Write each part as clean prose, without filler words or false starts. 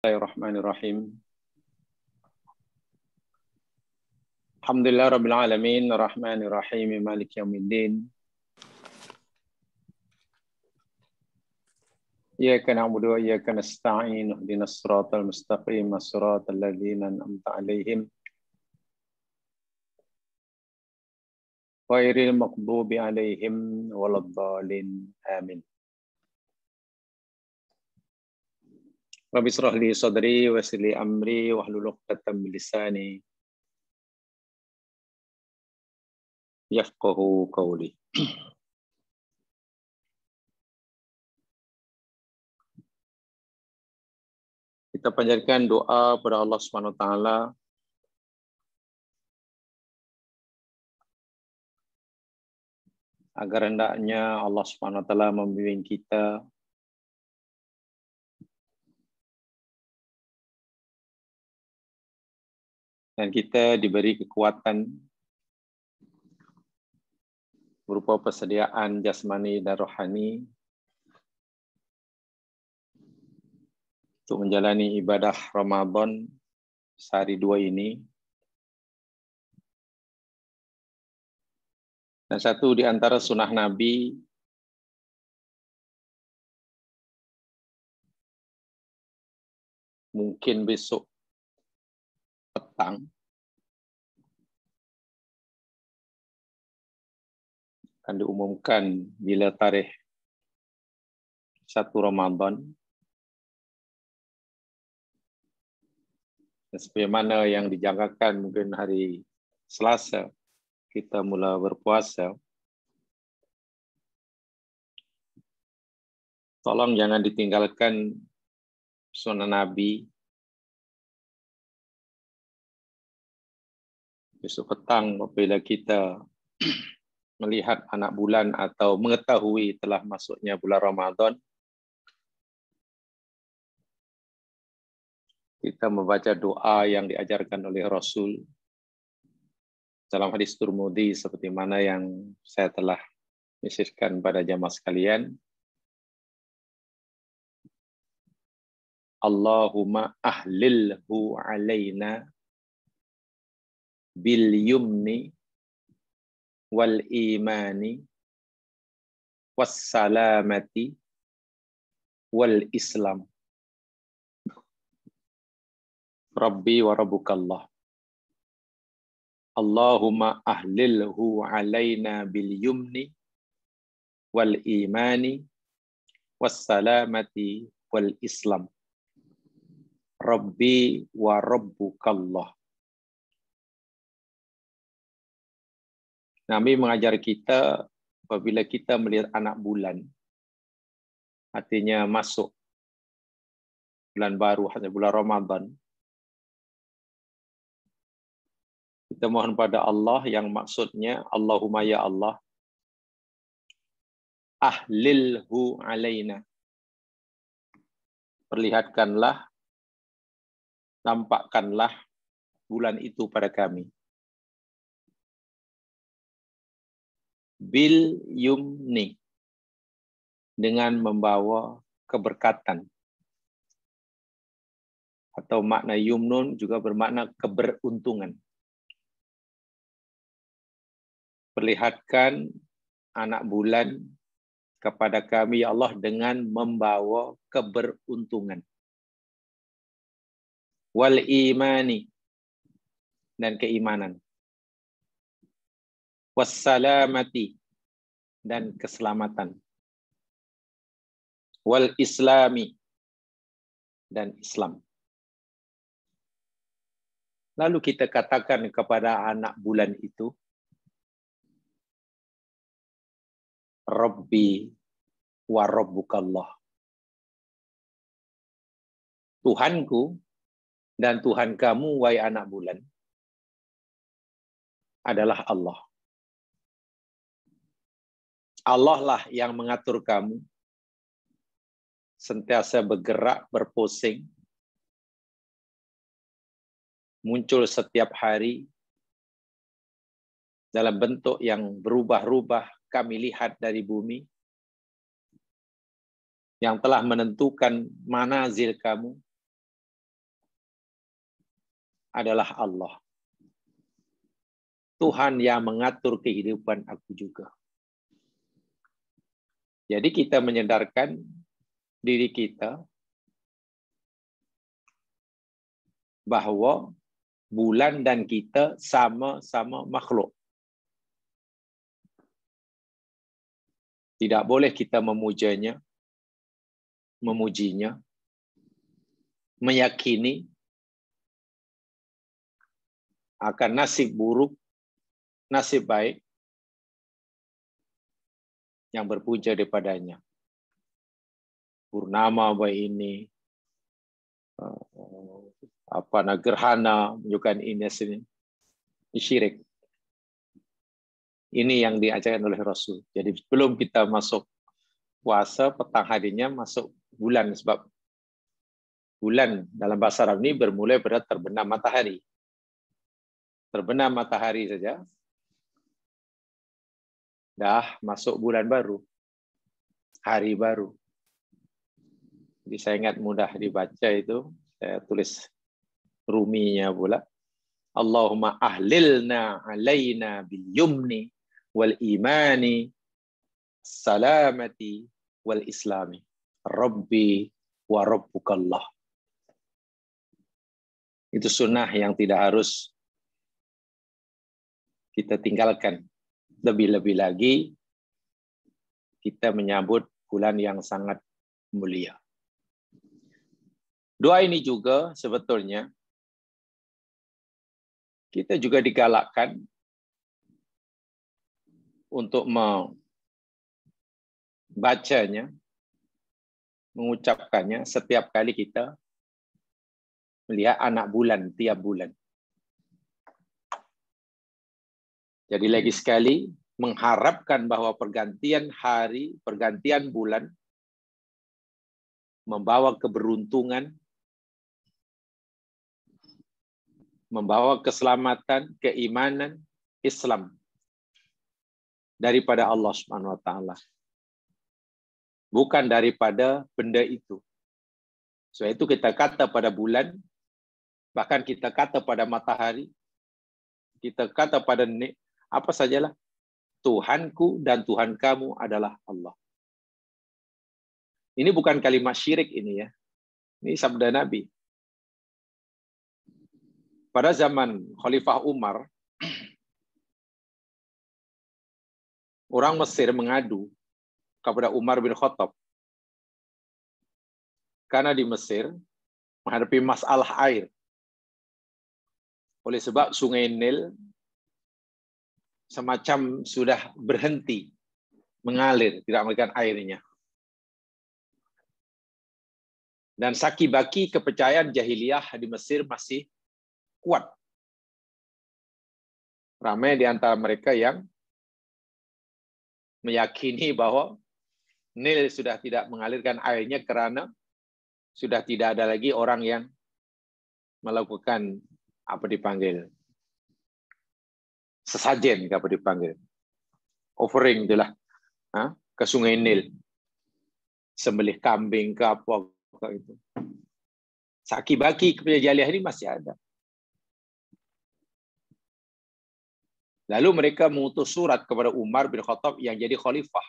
Bismillahirrahmanirrahim. Alhamdulillah rabbil alamin, arrahmanirrahim, maliki yaumiddin. Iyyaka na'budu wa iyyaka nasta'in, ihdinas siratal mustaqim, siratal ladzina an'amta 'alaihim ghairil maghdubi 'alaihim waladdallin. Amin. Rabbi shrah li sadri wa yassir li amri wahlul 'uqdatam min lisani yafqahu qawli. Kita panjatkan doa kepada Allah Subhanahu wa taala agar hendaknya Allah Subhanahu wa taala membimbing kita dan kita diberi kekuatan berupa persediaan jasmani dan rohani untuk menjalani ibadah Ramadan sehari dua ini. Dan satu di antara sunnah Nabi mungkin besok petang akan diumumkan bila tarikh 1 Ramadan. Dan sebagaimana yang dijangkakan mungkin hari Selasa kita mula berpuasa. Tolong jangan ditinggalkan sunnah Nabi. Besok petang apabila kita melihat anak bulan atau mengetahui telah masuknya bulan Ramadan, kita membaca doa yang diajarkan oleh Rasul dalam hadis Tirmidzi seperti mana yang saya telah menyampaikan pada jamaah sekalian. Allahumma ahlilhu alaina bil yumni wal imani was salamati wal islam. Rabbi wa rabbukallah. Allahumma ahlilhu alaina bil yumni wal imani was salamati wal islam. Rabbi wa rabbukallah. Nabi mengajar kita apabila kita melihat anak bulan, artinya masuk bulan baru, bulan Ramadan, kita mohon pada Allah yang maksudnya, Allahumma ya Allah, ahlilhu alaina. Perlihatkanlah, tampakkanlah bulan itu pada kami. Bil yumni, dengan membawa keberkatan. Atau makna yumnun juga bermakna keberuntungan. Perlihatkan anak bulan kepada kami ya Allah dengan membawa keberuntungan. Wal imani, dan keimanan. Wassalamati, dan keselamatan. Wal islami, dan Islam. Lalu kita katakan kepada anak bulan itu, Rabbi wa rabbukallah. Tuhanku dan Tuhan kamu, wahai anak bulan, adalah Allah. Allah lah yang mengatur kamu sentiasa bergerak, berpusing, muncul setiap hari dalam bentuk yang berubah-ubah kami lihat dari bumi, yang telah menentukan manazil kamu, adalah Allah. Tuhan yang mengatur kehidupan aku juga. Jadi kita menyadarkan diri kita bahwa bulan dan kita sama-sama makhluk. Tidak boleh kita memujanya, memujinya, meyakini akan nasib buruk, nasib baik yang berpunca daripadanya. Purnama baik ini, gerhana menunjukkan ini syirik. Ini yang diajarkan oleh Rasul. Jadi sebelum kita masuk puasa, petang harinya masuk bulan, sebab bulan dalam bahasa Arab ini bermula pada terbenam matahari. Terbenam matahari saja, dah masuk bulan baru, hari baru. Jadi saya ingat mudah dibaca itu, saya tulis ruminya pula. Allahumma ahlilna alaina bil yumni wal imani salamati wal islami. Rabbi wa rabbukallah. Itu sunnah yang tidak harus kita tinggalkan. Lebih-lebih lagi kita menyambut bulan yang sangat mulia. Doa ini juga sebetulnya kita juga digalakkan untuk membacanya, mengucapkannya setiap kali kita melihat anak bulan tiap bulan. Jadi lagi sekali mengharapkan bahwa pergantian hari, pergantian bulan membawa keberuntungan, membawa keselamatan, keimanan, Islam daripada Allah Subhanahu wa taala. Bukan daripada benda itu. Sebab itu kita kata pada bulan, bahkan kita kata pada matahari, kita kata pada apa sajalah, Tuhanku dan Tuhan kamu adalah Allah. Ini bukan kalimat syirik ini ya. Ini sabda Nabi. Pada zaman Khalifah Umar, orang Mesir mengadu kepada Umar bin Khattab. Karena di Mesir menghadapi masalah air. Oleh sebab sungai Nil semacam sudah berhenti mengalir, tidak memberikan airnya. Dan saki-baki kepercayaan jahiliyah di Mesir masih kuat. Ramai di antara mereka yang meyakini bahwa Nil sudah tidak mengalirkan airnya karena sudah tidak ada lagi orang yang melakukan apa dipanggil sesajen, apa dipanggil offering itulah ke sungai Nil, sembelih kambing ke apa itu. Saki-baki kepercayaan jahiliyah ini masih ada. Lalu mereka mengutus surat kepada Umar bin Khattab yang jadi khalifah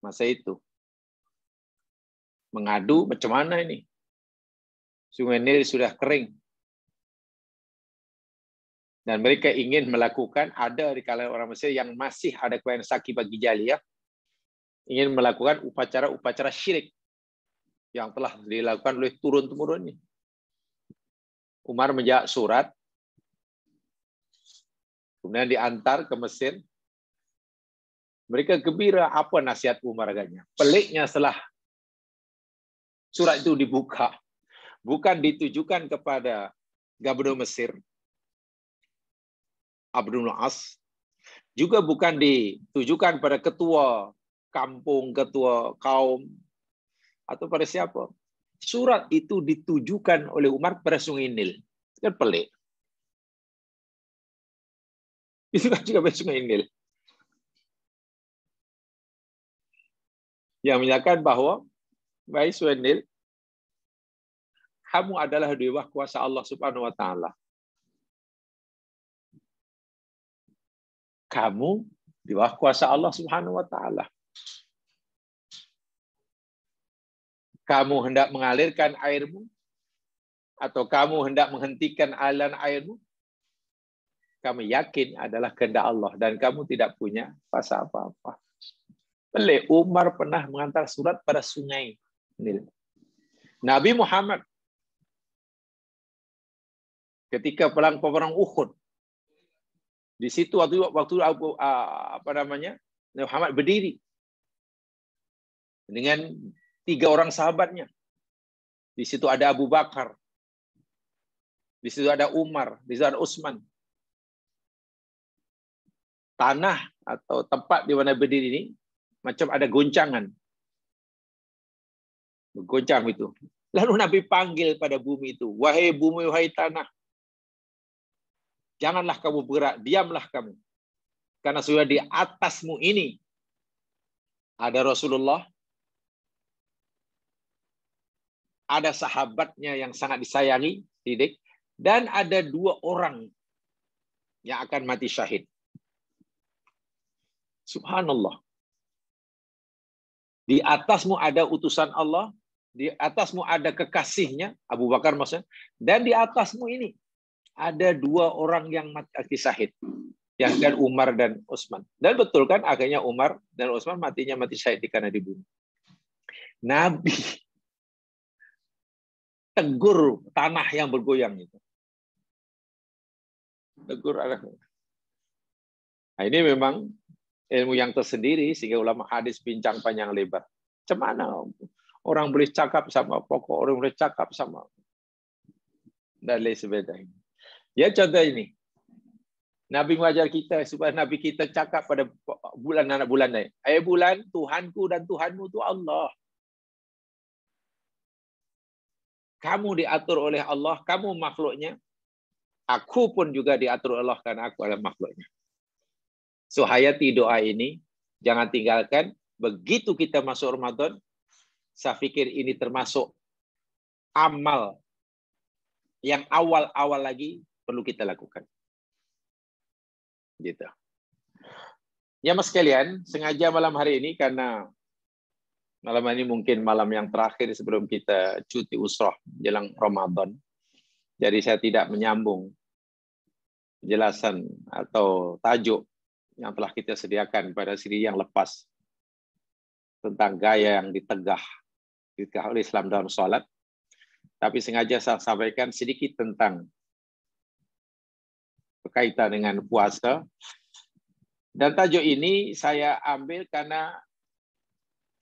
masa itu. Mengadu macam mana ini? Sungai Nil sudah kering. Dan mereka ingin melakukan, ada di kalangan orang Mesir yang masih ada kepercayaan saki-baki jahiliyah, ingin melakukan upacara-upacara syirik yang telah dilakukan oleh turun-temurun ini. Umar menjawab surat, kemudian diantar ke Mesir. Mereka gembira, apa nasihat Umar agaknya. Peliknya setelah surat itu dibuka, bukan ditujukan kepada Gubernur Mesir, Abdul As, juga bukan ditujukan pada ketua kampung, ketua kaum, atau pada siapa. Surat itu ditujukan oleh Umar pada Sungai Nil. Kan pelik. Itu kan juga pada Sungai Nil. Yang menyatakan bahwa baik Sungai Nil, kamu adalah di bawah kuasa Allah Subhanahu wa taala. Kamu di bawah kuasa Allah Subhanahu wa taala. Kamu hendak mengalirkan airmu atau kamu hendak menghentikan aliran airmu, kami yakin adalah kehendak Allah dan kamu tidak punya kuasa apa-apa. Pelik, Umar pernah mengantar surat pada sungai Nil. Nabi Muhammad ketika perang Uhud, di situ waktu Muhammad berdiri dengan 3 orang sahabatnya. Di situ ada Abu Bakar, di situ ada Umar, di situ ada Utsman. Tanah atau tempat di mana berdiri ini macam ada goncangan. Bergoncang itu. Lalu Nabi panggil pada bumi itu, wahai bumi, wahai tanah, janganlah kamu bergerak, diamlah kamu. Karena sudah di atasmu ini ada Rasulullah, ada sahabatnya yang sangat disayangi, Sidik, dan ada 2 orang yang akan mati syahid. Subhanallah. Di atasmu ada utusan Allah, di atasmu ada kekasihnya, Abu Bakar maksudnya, dan di atasmu ini ada 2 orang yang mati syahid. Yang dan Umar dan Utsman. Dan betul kan akhirnya Umar dan Utsman mati syahid karena dibunuh. Nabi tegur tanah yang bergoyang itu. Tegur Allah. Nah, ini memang ilmu yang tersendiri sehingga ulama hadis bincang panjang lebar. Macam mana orang boleh cakap sama pokok, orang boleh cakap sama dan lain sebagainya. Ya contoh ini. Nabi mengajar kita supaya Nabi kita cakap pada bulan anak bulan lain. Bulan, Tuhanku dan Tuhanmu itu Allah. Kamu diatur oleh Allah, kamu makhluknya. Aku pun juga diatur Allah karena aku adalah makhluknya. So hayati doa ini, jangan tinggalkan. Begitu kita masuk Ramadan, saya pikir ini termasuk amal yang awal-awal lagi perlu kita lakukan. Gitu. Ya mas sekalian, sengaja malam hari ini karena malam ini mungkin malam yang terakhir sebelum kita cuti usrah jelang Ramadan. Jadi saya tidak menyambung penjelasan atau tajuk yang telah kita sediakan pada siri yang lepas tentang gaya yang ditegah oleh Islam dalam sholat. Tapi sengaja saya sampaikan sedikit tentang berkaitan dengan puasa. Dan tajuk ini saya ambil karena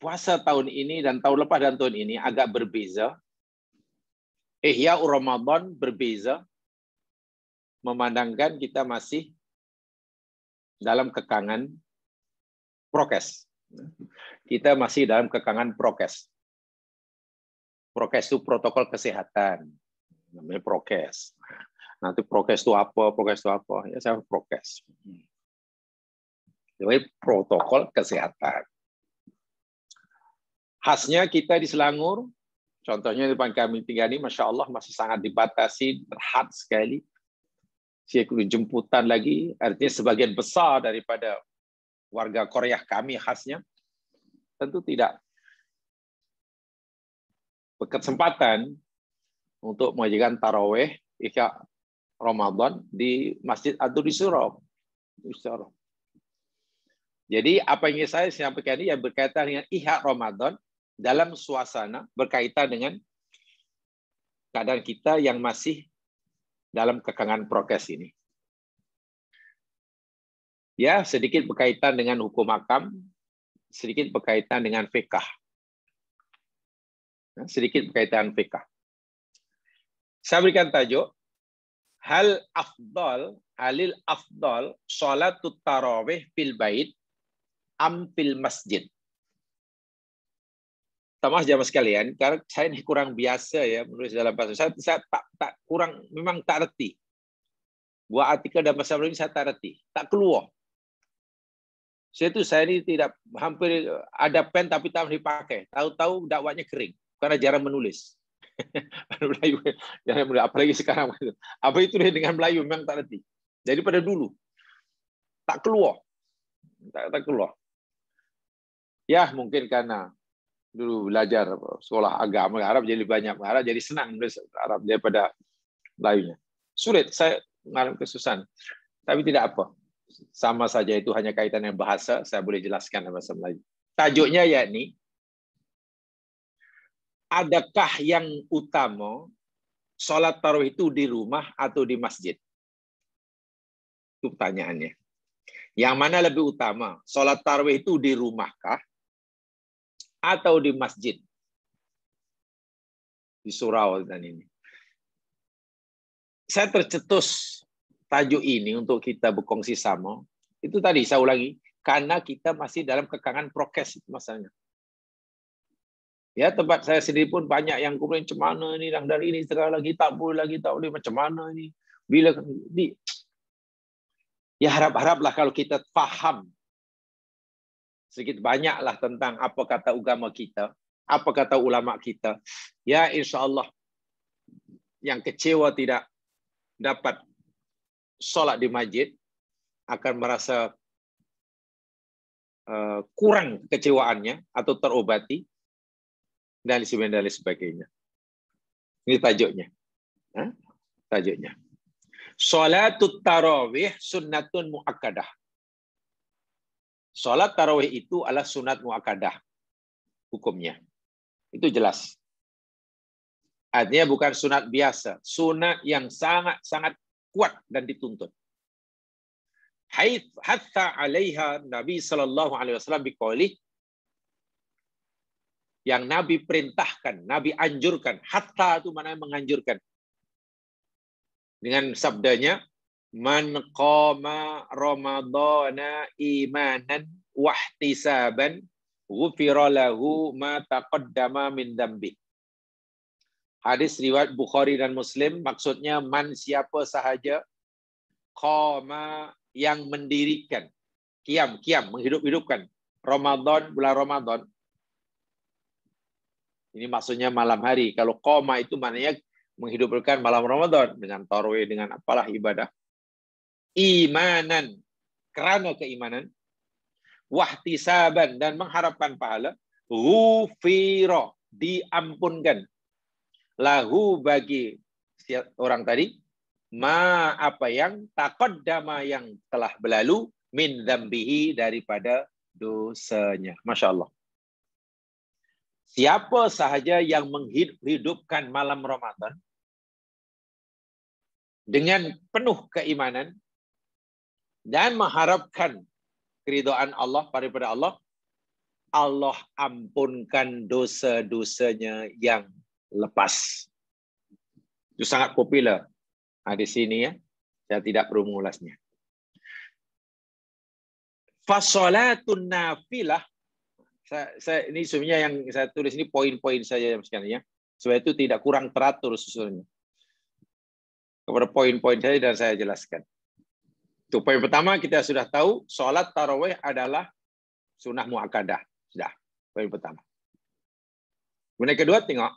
puasa tahun ini dan tahun lepas dan tahun ini agak berbeza. Ihya Ramadan berbeza. Memandangkan kita masih dalam kekangan prokes. Kita masih dalam kekangan prokes. Prokes itu protokol kesehatan. Namanya prokes. Nanti prokes itu apa? Prokes itu apa? Ya saya prokes. Jadi protokol kesehatan. Khasnya kita di Selangor, contohnya di depan kami tinggal ini, Masya Allah masih sangat dibatasi, terhad sekali. Jemputan lagi, artinya sebagian besar daripada warga Korea kami khasnya, tentu tidak berkesempatan untuk mengajikan tarawih Ihya Ramadan di masjid atau di surau. Jadi apa yang saya sampaikan ini yang berkaitan dengan Ihya Ramadan dalam suasana berkaitan dengan keadaan kita yang masih dalam kekangan prokes ini. Ya, sedikit berkaitan dengan hukum hakam, sedikit berkaitan dengan fiqh. Sedikit berkaitan fiqh. Saya berikan tajuk halil afdal salatut tarawih fil bait am fil masjid. Maaf jamaah sekalian, karena saya ini kurang biasa ya menulis dalam bahasa. Saya tak kurang, memang tak reti. Buat artikel dalam bahasa ini saya tak reti, tak keluar. Saya ini tidak hampir ada pen tapi tak dipakai. Tahu-tahu dakwanya kering karena jarang menulis. Melayu. Apalagi sekarang. Apa itu dengan Melayu memang tak ngerti. Jadi pada dulu tak keluar. Tak keluar. Ya mungkin karena dulu belajar sekolah agama Arab jadi banyak Arab, jadi senang Arab daripada Melayunya. Sulit, saya mengalami kesusahan. Tapi tidak apa. Sama saja itu hanya kaitan dengan bahasa, saya boleh jelaskan dalam bahasa Melayu. Tajuknya yakni, adakah yang utama sholat tarawih itu di rumah atau di masjid? Itu pertanyaannya. Yang mana lebih utama? Sholat tarawih itu di rumahkah atau di masjid? Di surau dan ini. Saya tercetus tajuk ini untuk kita berkongsi sama. Itu tadi saya ulangi, karena kita masih dalam kekangan prokes itu masalahnya. Ya, tempat saya sendiri pun banyak yang kemudian macam mana ini, dari ini sekarang lagi tak boleh macam mana ini. Bila ya harap-haraplah kalau kita faham sedikit banyaklah tentang apa kata agama kita, apa kata ulama kita. Ya, insya Allah yang kecewa tidak dapat sholat di masjid akan merasa kurang kecewaannya atau terobati dan sebagainya. Ini tajuknya. Tajuknya. Sholatul tarawih sunnatun muakkadah. Sholat tarawih itu adalah sunat muakkadah. Hukumnya. Itu jelas. Artinya bukan sunat biasa. Sunat yang sangat-sangat kuat dan dituntut. Hatta alaiha Nabi SAW biqaulih, yang Nabi perintahkan, Nabi anjurkan. Hatta itu mana menganjurkan. Dengan sabdanya, man qama ramadhana imanan wahtisaban ghufira lahu ma taqaddama min dzambi. Hadis riwayat Bukhari dan Muslim, maksudnya man siapa sahaja qama yang mendirikan, qiyam menghidup-hidupkan Ramadan, bulan Ramadan. Ini maksudnya malam hari. Kalau qama itu maknanya menghidupkan malam Ramadan dengan tarawih, dengan apalah ibadah. Imanan, kerana keimanan, wahtisaban, dan mengharapkan pahala, ghufira, diampunkan, lahu bagi orang tadi, ma apa yang taqaddama yang telah berlalu, min dzambihi daripada dosanya. Masya Allah. Siapa sahaja yang menghidupkan malam Ramadan dengan penuh keimanan dan mengharapkan keridhaan Allah daripada Allah, Allah ampunkan dosa-dosanya yang lepas. Itu sangat popular. Di sini ya, saya tidak perlu mengulasnya. Fasolatun nafilah. Ini sebenarnya yang saya tulis ini poin-poin saja sekalian ya. Supaya itu tidak kurang teratur susunannya. Kepada poin-poin saya dan saya jelaskan. Itu poin pertama, kita sudah tahu sholat tarawih adalah sunnah muakkadah. Sudah, poin pertama. Kemudian kedua, tengok.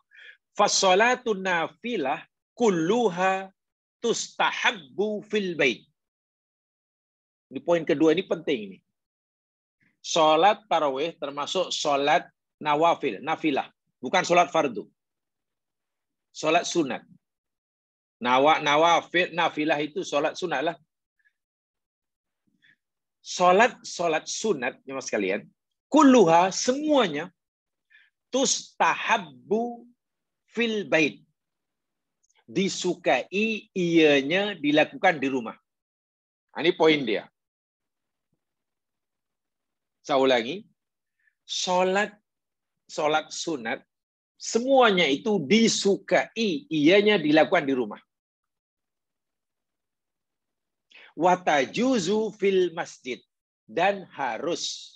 Fasolatun nafilah kulluha tustahabbu fil bait. Di poin kedua ini penting ini. Sholat tarawih termasuk sholat nawafil, nafilah. Bukan sholat fardu. Sholat sunat. Nawafil, nafilah itu sholat sunat lah. Sholat sunat, ya mas sekalian, kulluha, semuanya, tustahabbu fil bait. Disukai ianya dilakukan di rumah. Ini poin dia. Saya ulangi. Sholat sunat, semuanya itu disukai ianya dilakukan di rumah. Watajuzu fil masjid, dan harus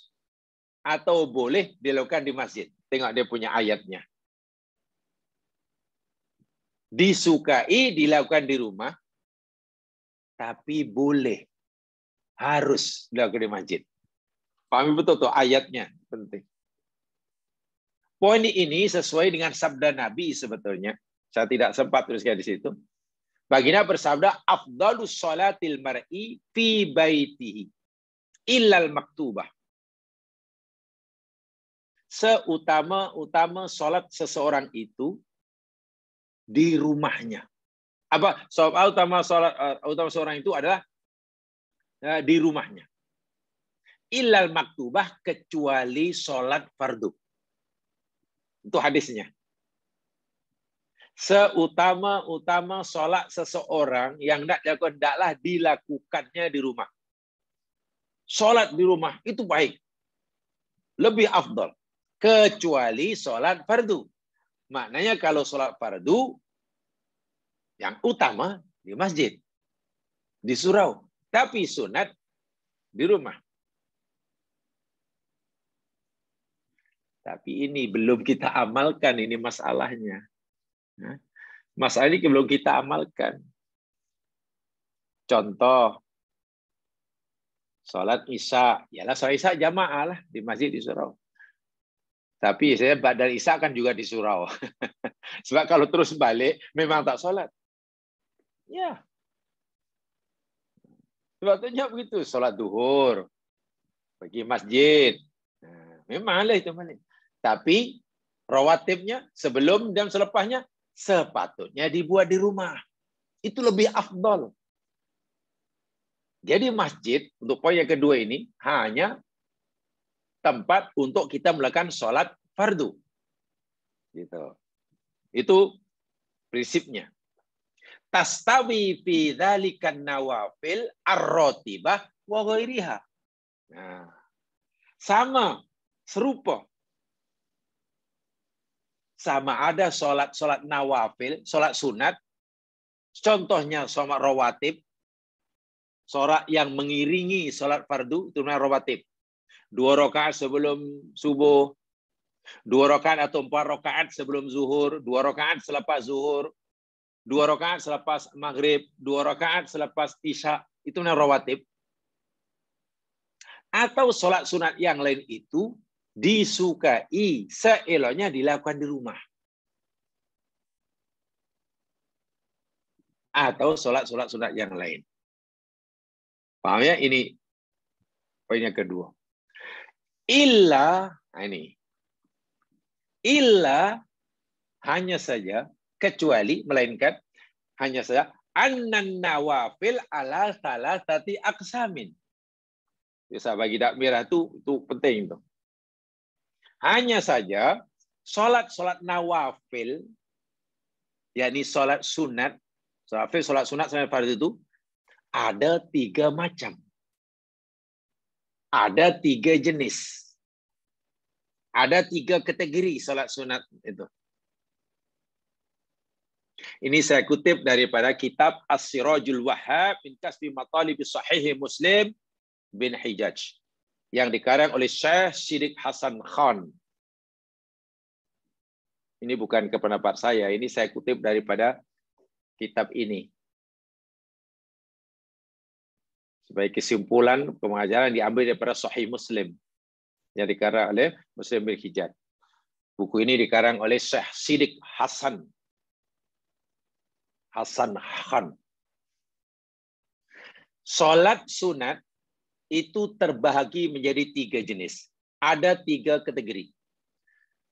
atau boleh dilakukan di masjid. Tengok dia punya ayatnya. Disukai dilakukan di rumah, tapi boleh, harus dilakukan di masjid. Pahami betul tuh ayatnya, penting. Poin ini sesuai dengan sabda Nabi sebetulnya. Saya tidak sempat tuliskan di situ. Baginda bersabda, afdalus sholatil mar'i fi baitihi illal maktubah. Seutama-utama sholat seseorang itu di rumahnya. Utama seorang itu adalah di rumahnya. Illal maktubah, kecuali sholat fardu. Itu hadisnya. Seutama-utama sholat seseorang yang hendaklah dilakukannya di rumah. Sholat di rumah itu baik. Lebih afdal. Kecuali sholat fardu. Maknanya kalau sholat fardu, yang utama di masjid, di surau. Tapi sunat di rumah. Tapi ini belum kita amalkan, ini masalahnya. Masalah ini belum kita amalkan. Contoh, sholat isya. Yalah, sholat isya jamaah lah di masjid di surau. Tapi saya ba'dal isya kan juga di surau. Sebab kalau terus balik, memang tak sholat. Ya. Sebabnya begitu. Sholat duhur. Pergi masjid. Nah, memanglah itu balik. Tapi rawatibnya sebelum dan selepasnya sepatutnya dibuat di rumah. Itu lebih afdal. Jadi masjid, untuk poin yang kedua ini, hanya tempat untuk kita melakukan sholat fardu. Gitu. Itu prinsipnya. Tastawi fi dzalikan nawafil ar-ratibah wa ghairiha. Nah, sama, serupa. Sama ada sholat nawafil, sholat sunat. Contohnya sholat rawatib. Sholat yang mengiringi sholat fardu, itu namanya rawatib. 2 rakaat sebelum subuh, 2 rakaat atau 4 rakaat sebelum zuhur, 2 rakaat selepas zuhur, 2 rakaat selepas maghrib, 2 rakaat selepas isya, itu namanya rawatib. Atau sholat sunat yang lain itu disukai seeloknya dilakukan di rumah. Atau sholat sunat yang lain. Paham ya? Ini poinnya kedua. Illa hanya saja, kecuali, melainkan, hanya saja, annan nawafil ala salasati aqsamin. Bisa bagi dakmirah itu penting itu. Hanya saja, sholat nawafil, yakni sholat sunat, sholat sunat sampai fardu itu, ada 3 macam. Ada 3 jenis. Ada 3 kategori salat sunat itu. Ini saya kutip daripada kitab As-Sirajul Wahhab min Kasbi Matalib Sahih Muslim bin Hijaj yang dikarang oleh Syekh Siddiq Hasan Khan. Ini bukan pendapat saya, ini saya kutip daripada kitab ini. Sebagai kesimpulan pengajaran diambil daripada Sahih Muslim yang dikarang oleh Muslim bin Hijaz. Buku ini dikarang oleh Syekh Siddiq Hasan Khan. Salat sunat itu terbahagi menjadi 3 jenis. Ada 3 kategori.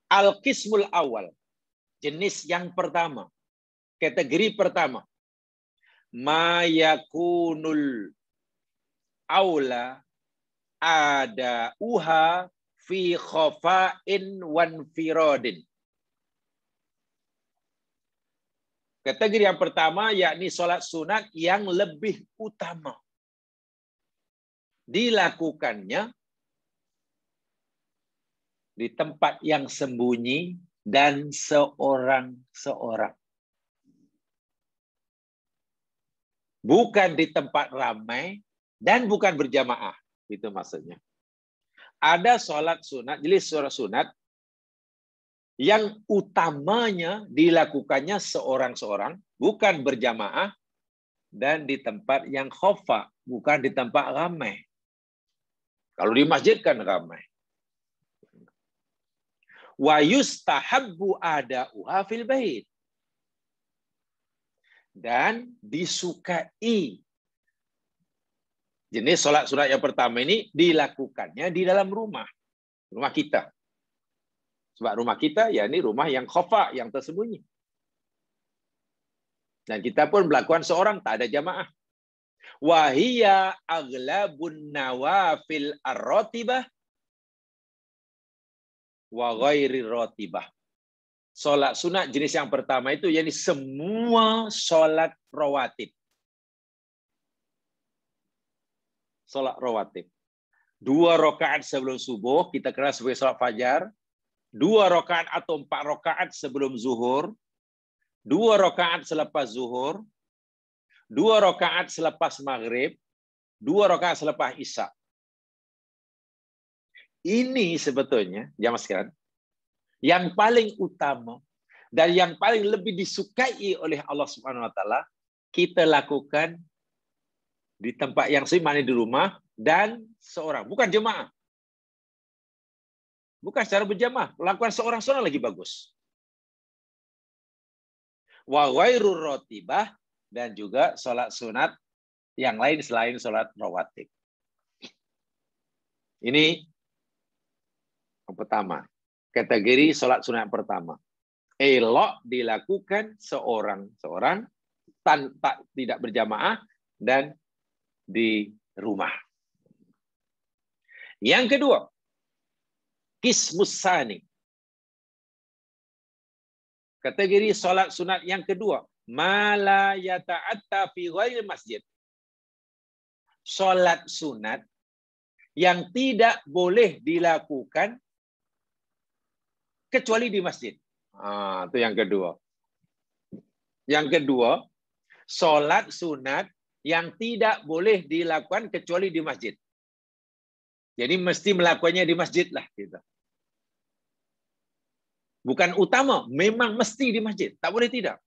Al-Qismul Awal, jenis yang pertama. Kategori pertama. Ma yakunul aula ada uha fi khafa'in wan firadin. Kategori yang pertama yakni sholat sunat yang lebih utama. Dilakukannya di tempat yang sembunyi dan seorang-seorang. Bukan di tempat ramai dan bukan berjamaah. Itu maksudnya. Ada sholat sunat, jadi sholat sunat yang utamanya dilakukannya seorang-seorang, bukan berjamaah, dan di tempat yang khofa, bukan di tempat ramai. Kalau di masjid kan ramai. Wa yustahabbu ada'uha fil bait. dan disukai. Jenis sholat sunat yang pertama ini dilakukannya di dalam rumah kita. Sebab rumah kita ya ini rumah yang khafa, yang tersembunyi. Dan kita pun melakukan seorang, tak ada jamaah. Wahia aghlabun nawafil ar-ratibah wa ghairi ratibah. Sholat sunat jenis yang pertama itu yakni semua sholat rawatib. Sholat rawatib. 2 rakaat sebelum subuh, kita kenal sebagai sholat fajar. 2 rakaat atau 4 rakaat sebelum zuhur. 2 rakaat selepas zuhur. 2 rakaat selepas maghrib. 2 rakaat selepas isya. Ini sebetulnya, jamaah sekalian, yang paling utama dan yang paling lebih disukai oleh Allah Subhanahu wa taala kita lakukan di tempat yang seiman di rumah dan seorang, bukan jemaah. Bukan secara berjamaah, lakukan seorang-seorang lagi bagus. Wa ghairur ratibah, dan juga salat sunat yang lain selain salat rawatib. Ini yang pertama. Kategori salat sunat yang pertama. Elok dilakukan seorang-seorang tanpa tidak berjamaah dan di rumah. Yang kedua, qismus tsani. Kategori salat sunat yang kedua, ma la yata'atta fi ghairi masjid. Salat sunat yang tidak boleh dilakukan kecuali di masjid. Itu yang kedua. Yang kedua, salat sunat yang tidak boleh dilakukan kecuali di masjid. Jadi mesti melakukannya di masjid lah kita. Bukan utama, memang mesti di masjid. Tak boleh tidak.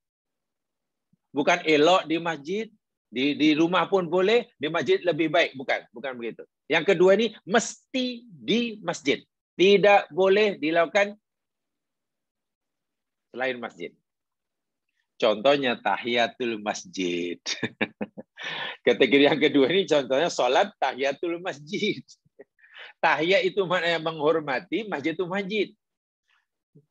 Bukan elok di masjid, di rumah pun boleh, di masjid lebih baik. Bukan begitu. Yang kedua ini mesti di masjid. Tidak boleh dilakukan selain masjid. Contohnya tahiyatul masjid. Kategori yang kedua ini contohnya sholat tahiyatul masjid. Tahiyat itu maknanya menghormati, masjid itu masjid.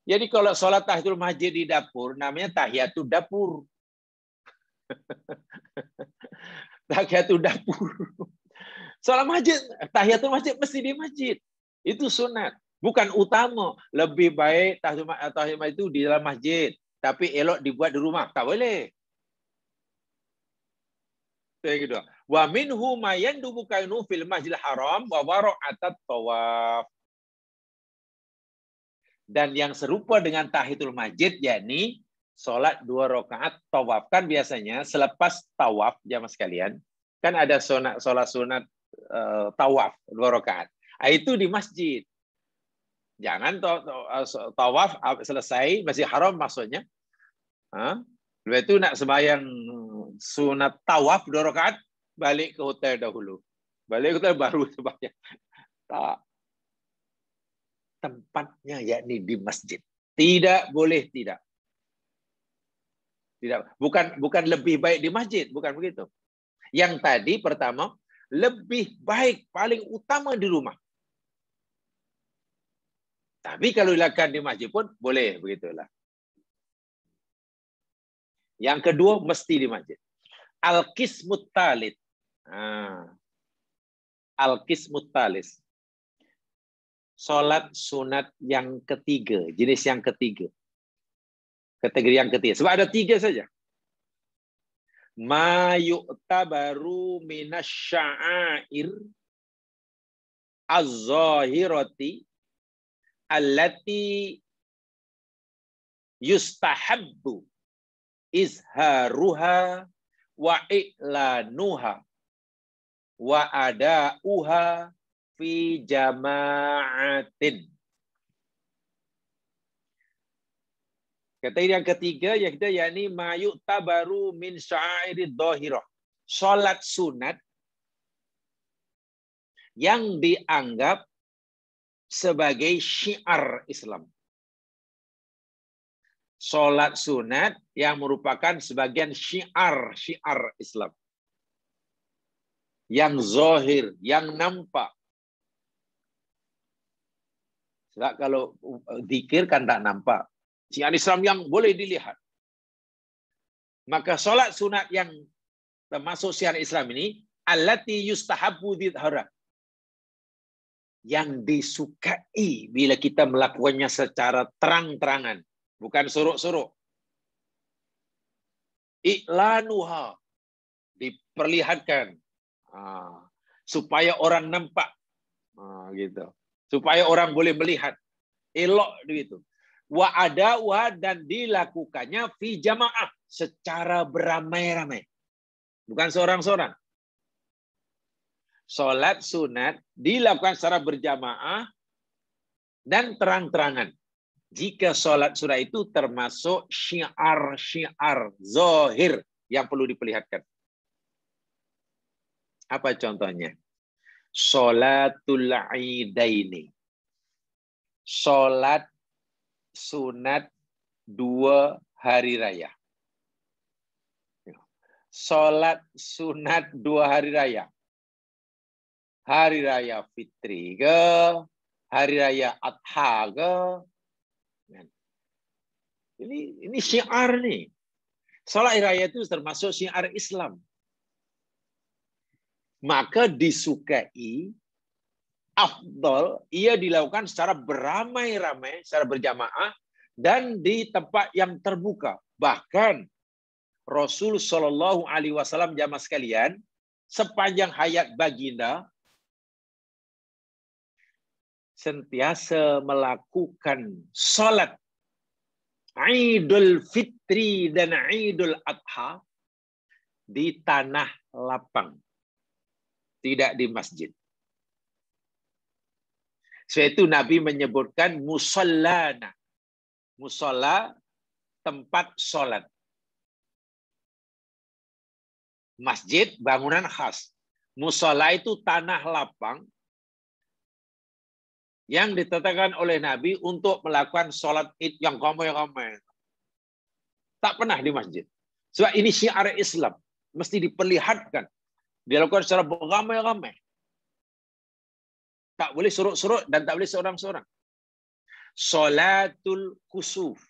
Jadi kalau sholat tahiyatul masjid di dapur, namanya tahiyatul dapur. Tahiyatul dapur. Sholat masjid, tahiyatul masjid mesti di masjid. Itu sunat. Bukan utama. Lebih baik tahiyatul itu di dalam masjid. Tapi elok dibuat di rumah. Tak boleh. Yang kedua. Wa minhu ma yandubu kainu fil masjidil haram wa wara'atat tawaf. Dan yang serupa dengan tahiyatul masjid, yakni sholat 2 rakaat tawaf. Kan biasanya selepas tawaf, jamaah sekalian, kan ada sholat sunat tawaf 2 rakaat. Itu di masjid. Jangan tawaf selesai, masih haram maksudnya. Lepas itu nak sembahyang sunat tawaf 2 rakaat, balik ke hotel dahulu. Balik ke hotel baru sembahyang. Tak. Tempatnya yakni di masjid. Tidak boleh tidak. Tidak. Bukan lebih baik di masjid, bukan begitu. Yang tadi pertama, lebih baik, paling utama di rumah. Tapi kalau dilakukan di masjid pun boleh, begitulah. Yang kedua, mesti di masjid. Al-qismut thalits. Al-qismut thalits. Salat sunat yang ketiga, jenis yang ketiga. Kategori yang ketiga. Sebab ada 3 saja. Ma yu'tabaru minasya'air az-zahirati allati yustahabbu izharuha wa i'lanuha wa ada'uha fi jama'atin. Kategori yang ketiga yang kita yakni ma yu'tabaru min sya'airid dhahirah. Salat sunat yang dianggap sebagai syiar Islam. Sholat sunat yang merupakan sebagian syiar Islam. Yang zahir, yang nampak. Sebab kalau zikir kan tak nampak. Syiar Islam yang boleh dilihat. Maka sholat sunat yang termasuk syiar Islam ini, allati yustahabbu dhihara, yang disukai bila kita melakukannya secara terang-terangan, bukan suruk-suruk. Iklanuha, diperlihatkan supaya orang nampak, gitu, supaya orang boleh melihat, elok gitu. Wa adauha, dan dilakukannya fi jamaah, secara beramai-ramai, bukan seorang-seorang. Sholat sunat dilakukan secara berjamaah dan terang-terangan. Jika sholat sunat itu termasuk syiar zahir yang perlu diperlihatkan. Apa contohnya? Sholatul Idaini. Sholat sunat 2 hari raya. Sholat sunat 2 hari raya. Hari raya Fitri ke, hari raya Adha ke. Ini syiar nih. Salat raya itu termasuk syiar Islam. Maka disukai, afdal, ia dilakukan secara beramai-ramai, secara berjamaah, dan di tempat yang terbuka. Bahkan Rasul Shallallahu Alaihi Wasallam, jamaah sekalian, sepanjang hayat baginda sentiasa melakukan salat Idul Fitri dan Idul Adha di tanah lapang, tidak di masjid. Sebab itu Nabi menyebutkan musallana, musalla tempat salat. Masjid bangunan khas. Musalla itu tanah lapang yang ditetapkan oleh Nabi untuk melakukan sholat id yang ramai-ramai. Tak pernah di masjid. Sebab ini syiar Islam. Mesti diperlihatkan. Dilakukan secara beramai-ramai. Tak boleh suruk-suruk dan tak boleh seorang-seorang. Sholatul kusuf.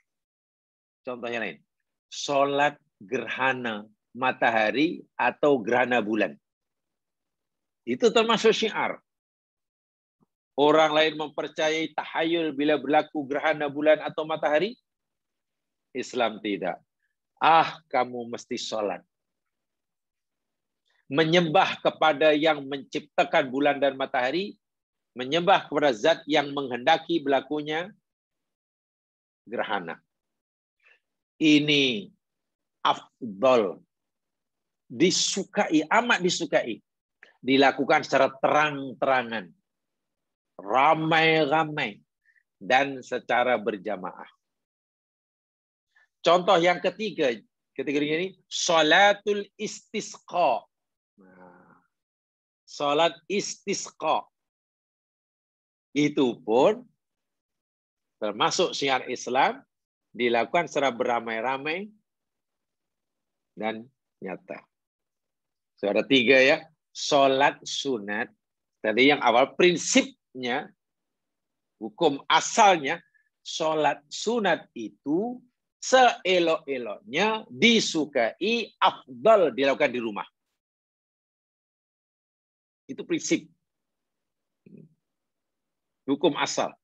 Contohnya lain. Sholat gerhana matahari atau gerhana bulan. Itu termasuk syiar. Orang lain mempercayai tahayul bila berlaku gerhana bulan atau matahari. Islam tidak. Kamu mesti sholat. Menyembah kepada yang menciptakan bulan dan matahari. Menyembah kepada zat yang menghendaki berlakunya gerhana. Ini afdal. Disukai, amat disukai. Dilakukan secara terang-terangan. Ramai-ramai dan secara berjamaah. Contoh yang ketiga ini salatul istisqa. Salat istisqa itu pun termasuk syiar Islam, dilakukan secara beramai-ramai dan nyata. So, ada 3 ya. Salat sunat. Tadi yang awal prinsipnya, hukum asalnya, sholat sunat itu seelok-eloknya disukai, afdal dilakukan di rumah. Itu prinsip. Hukum asal.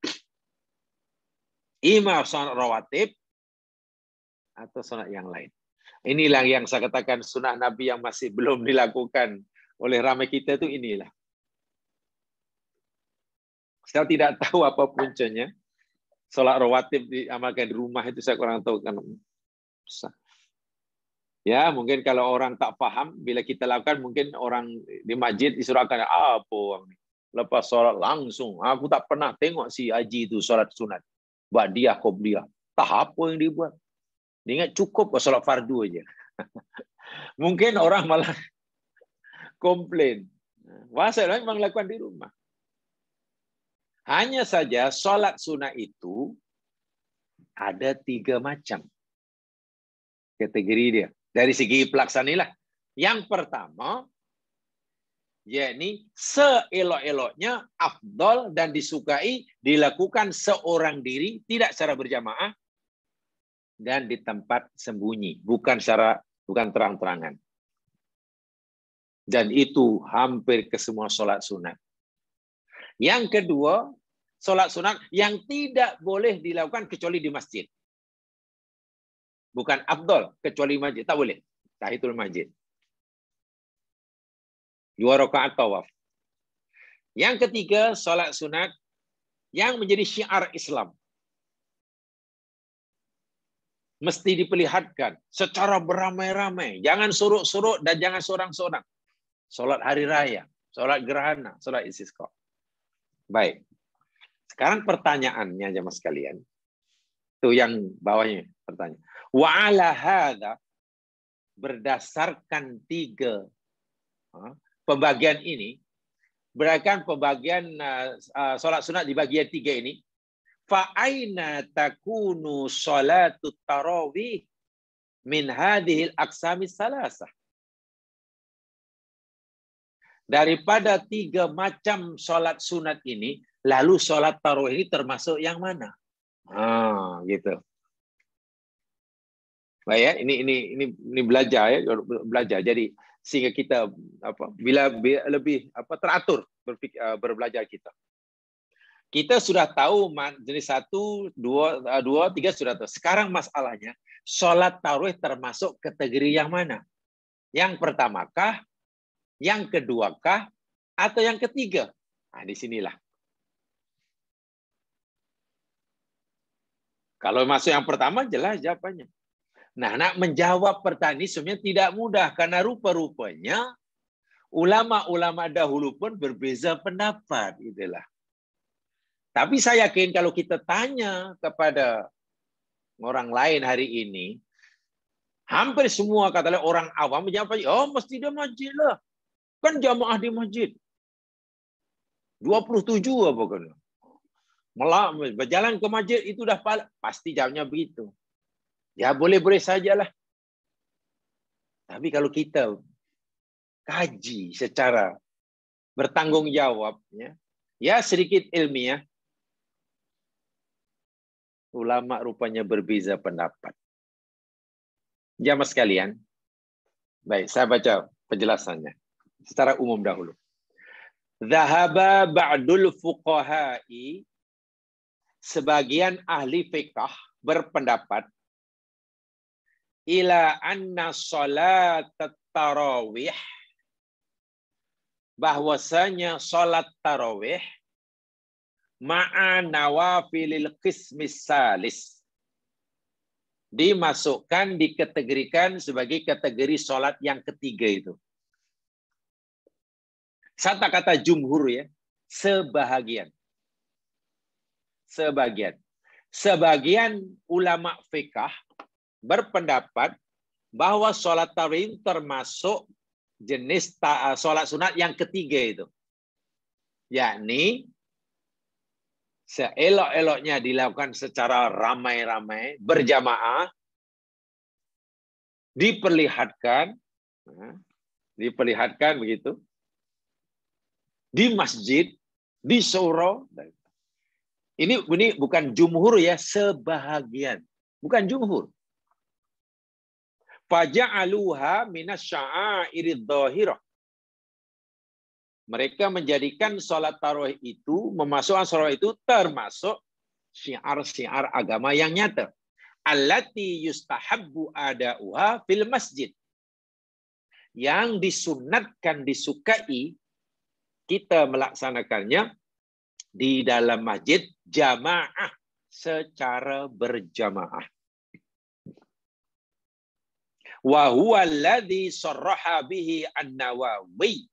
Ima sholat rawatib atau sholat yang lain. Inilah yang saya katakan sunnah Nabi yang masih belum dilakukan oleh ramai kita itu inilah. Saya tidak tahu apa puncanya. Sholat rawatib diamalkan di rumah itu saya kurang tahu. Ya, mungkin kalau orang tak paham, bila kita lakukan, mungkin orang di masjid disuruh akan, apa orang ini? Lepas sholat langsung. Aku tak pernah tengok si Haji itu sholat sunat. Ba'diyah, qobliyah. Tak apa yang dibuat. Dia ingat cukup sholat fardu aja. Mungkin orang malah komplain. Saya memang lakukan di rumah. Hanya saja sholat sunnah itu ada 3 macam. kategori dia. Dari segi pelaksanilah. Yang pertama, yakni seelok-eloknya, afdal dan disukai dilakukan seorang diri, tidak secara berjamaah, dan di tempat sembunyi, bukan terang-terangan. Dan itu hampir ke semua sholat sunat. Yang kedua, sholat sunat yang tidak boleh dilakukan kecuali di masjid. Bukan afdal kecuali masjid, tak boleh. Tahiyatul masjid. 2 rakaat tawaf. Yang ketiga, sholat sunat yang menjadi syiar Islam. Mesti diperlihatkan secara beramai-ramai. Jangan suruk-suruk dan jangan seorang-seorang. Sholat hari raya, sholat gerhana, sholat istisqa. Baik. Sekarang pertanyaannya jemaah sekalian. Itu yang bawahnya pertanyaan. Wa ala hadza, berdasarkan 3 pembagian ini, berdasarkan pembagian sholat sunat di bagian 3 ini, fa aina takunu sholatut tarawih min hadhil aqsamis salasah. Daripada 3 macam sholat sunat ini, lalu sholat tarawih ini termasuk yang mana? Gitu. Baik ya, ini belajar ya, belajar. Jadi sehingga kita bila lebih teratur berbelajar kita. Kita sudah tahu jenis 1, 2, 3 sudah tahu. Sekarang masalahnya, sholat tarawih termasuk kategori yang mana? Yang pertamakah, yang keduakah, atau yang ketiga? Nah, disinilah. Kalau masuk yang pertama, jelas jawabannya. Nah, nak menjawab pertanyaan ini sebenarnya tidak mudah, karena rupa-rupanya ulama-ulama dahulu pun berbeza pendapat. Itulah. Tapi saya yakin kalau kita tanya kepada orang lain hari ini, hampir semua katalah orang awam menjawab, oh mesti dia masjid lah. Kan jamaah di masjid. 27 apa kan? Malah berjalan ke masjid itu dah pasti jawabnya begitu. Ya boleh-boleh sajalah. Tapi kalau kita kaji secara bertanggung jawab, ya sedikit ilmiah, ulama rupanya berbeza pendapat. Jamaah sekalian, baik, saya baca penjelasannya secara umum dahulu. Zahaba ba'dul fuqaha'i, sebagian ahli fiqh berpendapat, ila anna salat tarawih, bahwasanya salat tarawih ma'a nawafilil qismis salis, dimasukkan, dikategorikan sebagai kategori salat yang ketiga itu. Satu kata jumhur ya, sebahagian. Sebagian ulama fiqh berpendapat bahwa sholat tarawih termasuk jenis sholat sunat yang ketiga itu. Yakni seelok-eloknya dilakukan secara ramai-ramai, berjamaah, diperlihatkan begitu, di masjid, di surau. Ini bukan jumhur ya, sebahagian. Bukan jumhur. Faja'aluha minasya'airid dhahirah. Mereka menjadikan sholat tarawih itu, memasukkan sholat itu termasuk syiar-syiar agama yang nyata. Allati yustahabbu ada'uha fil masjid. Yang disunatkan, disukai, kita melaksanakannya di dalam masjid jamaah, secara berjamaah. Wa huwa alladhi sarraha bihi An-Nawawi.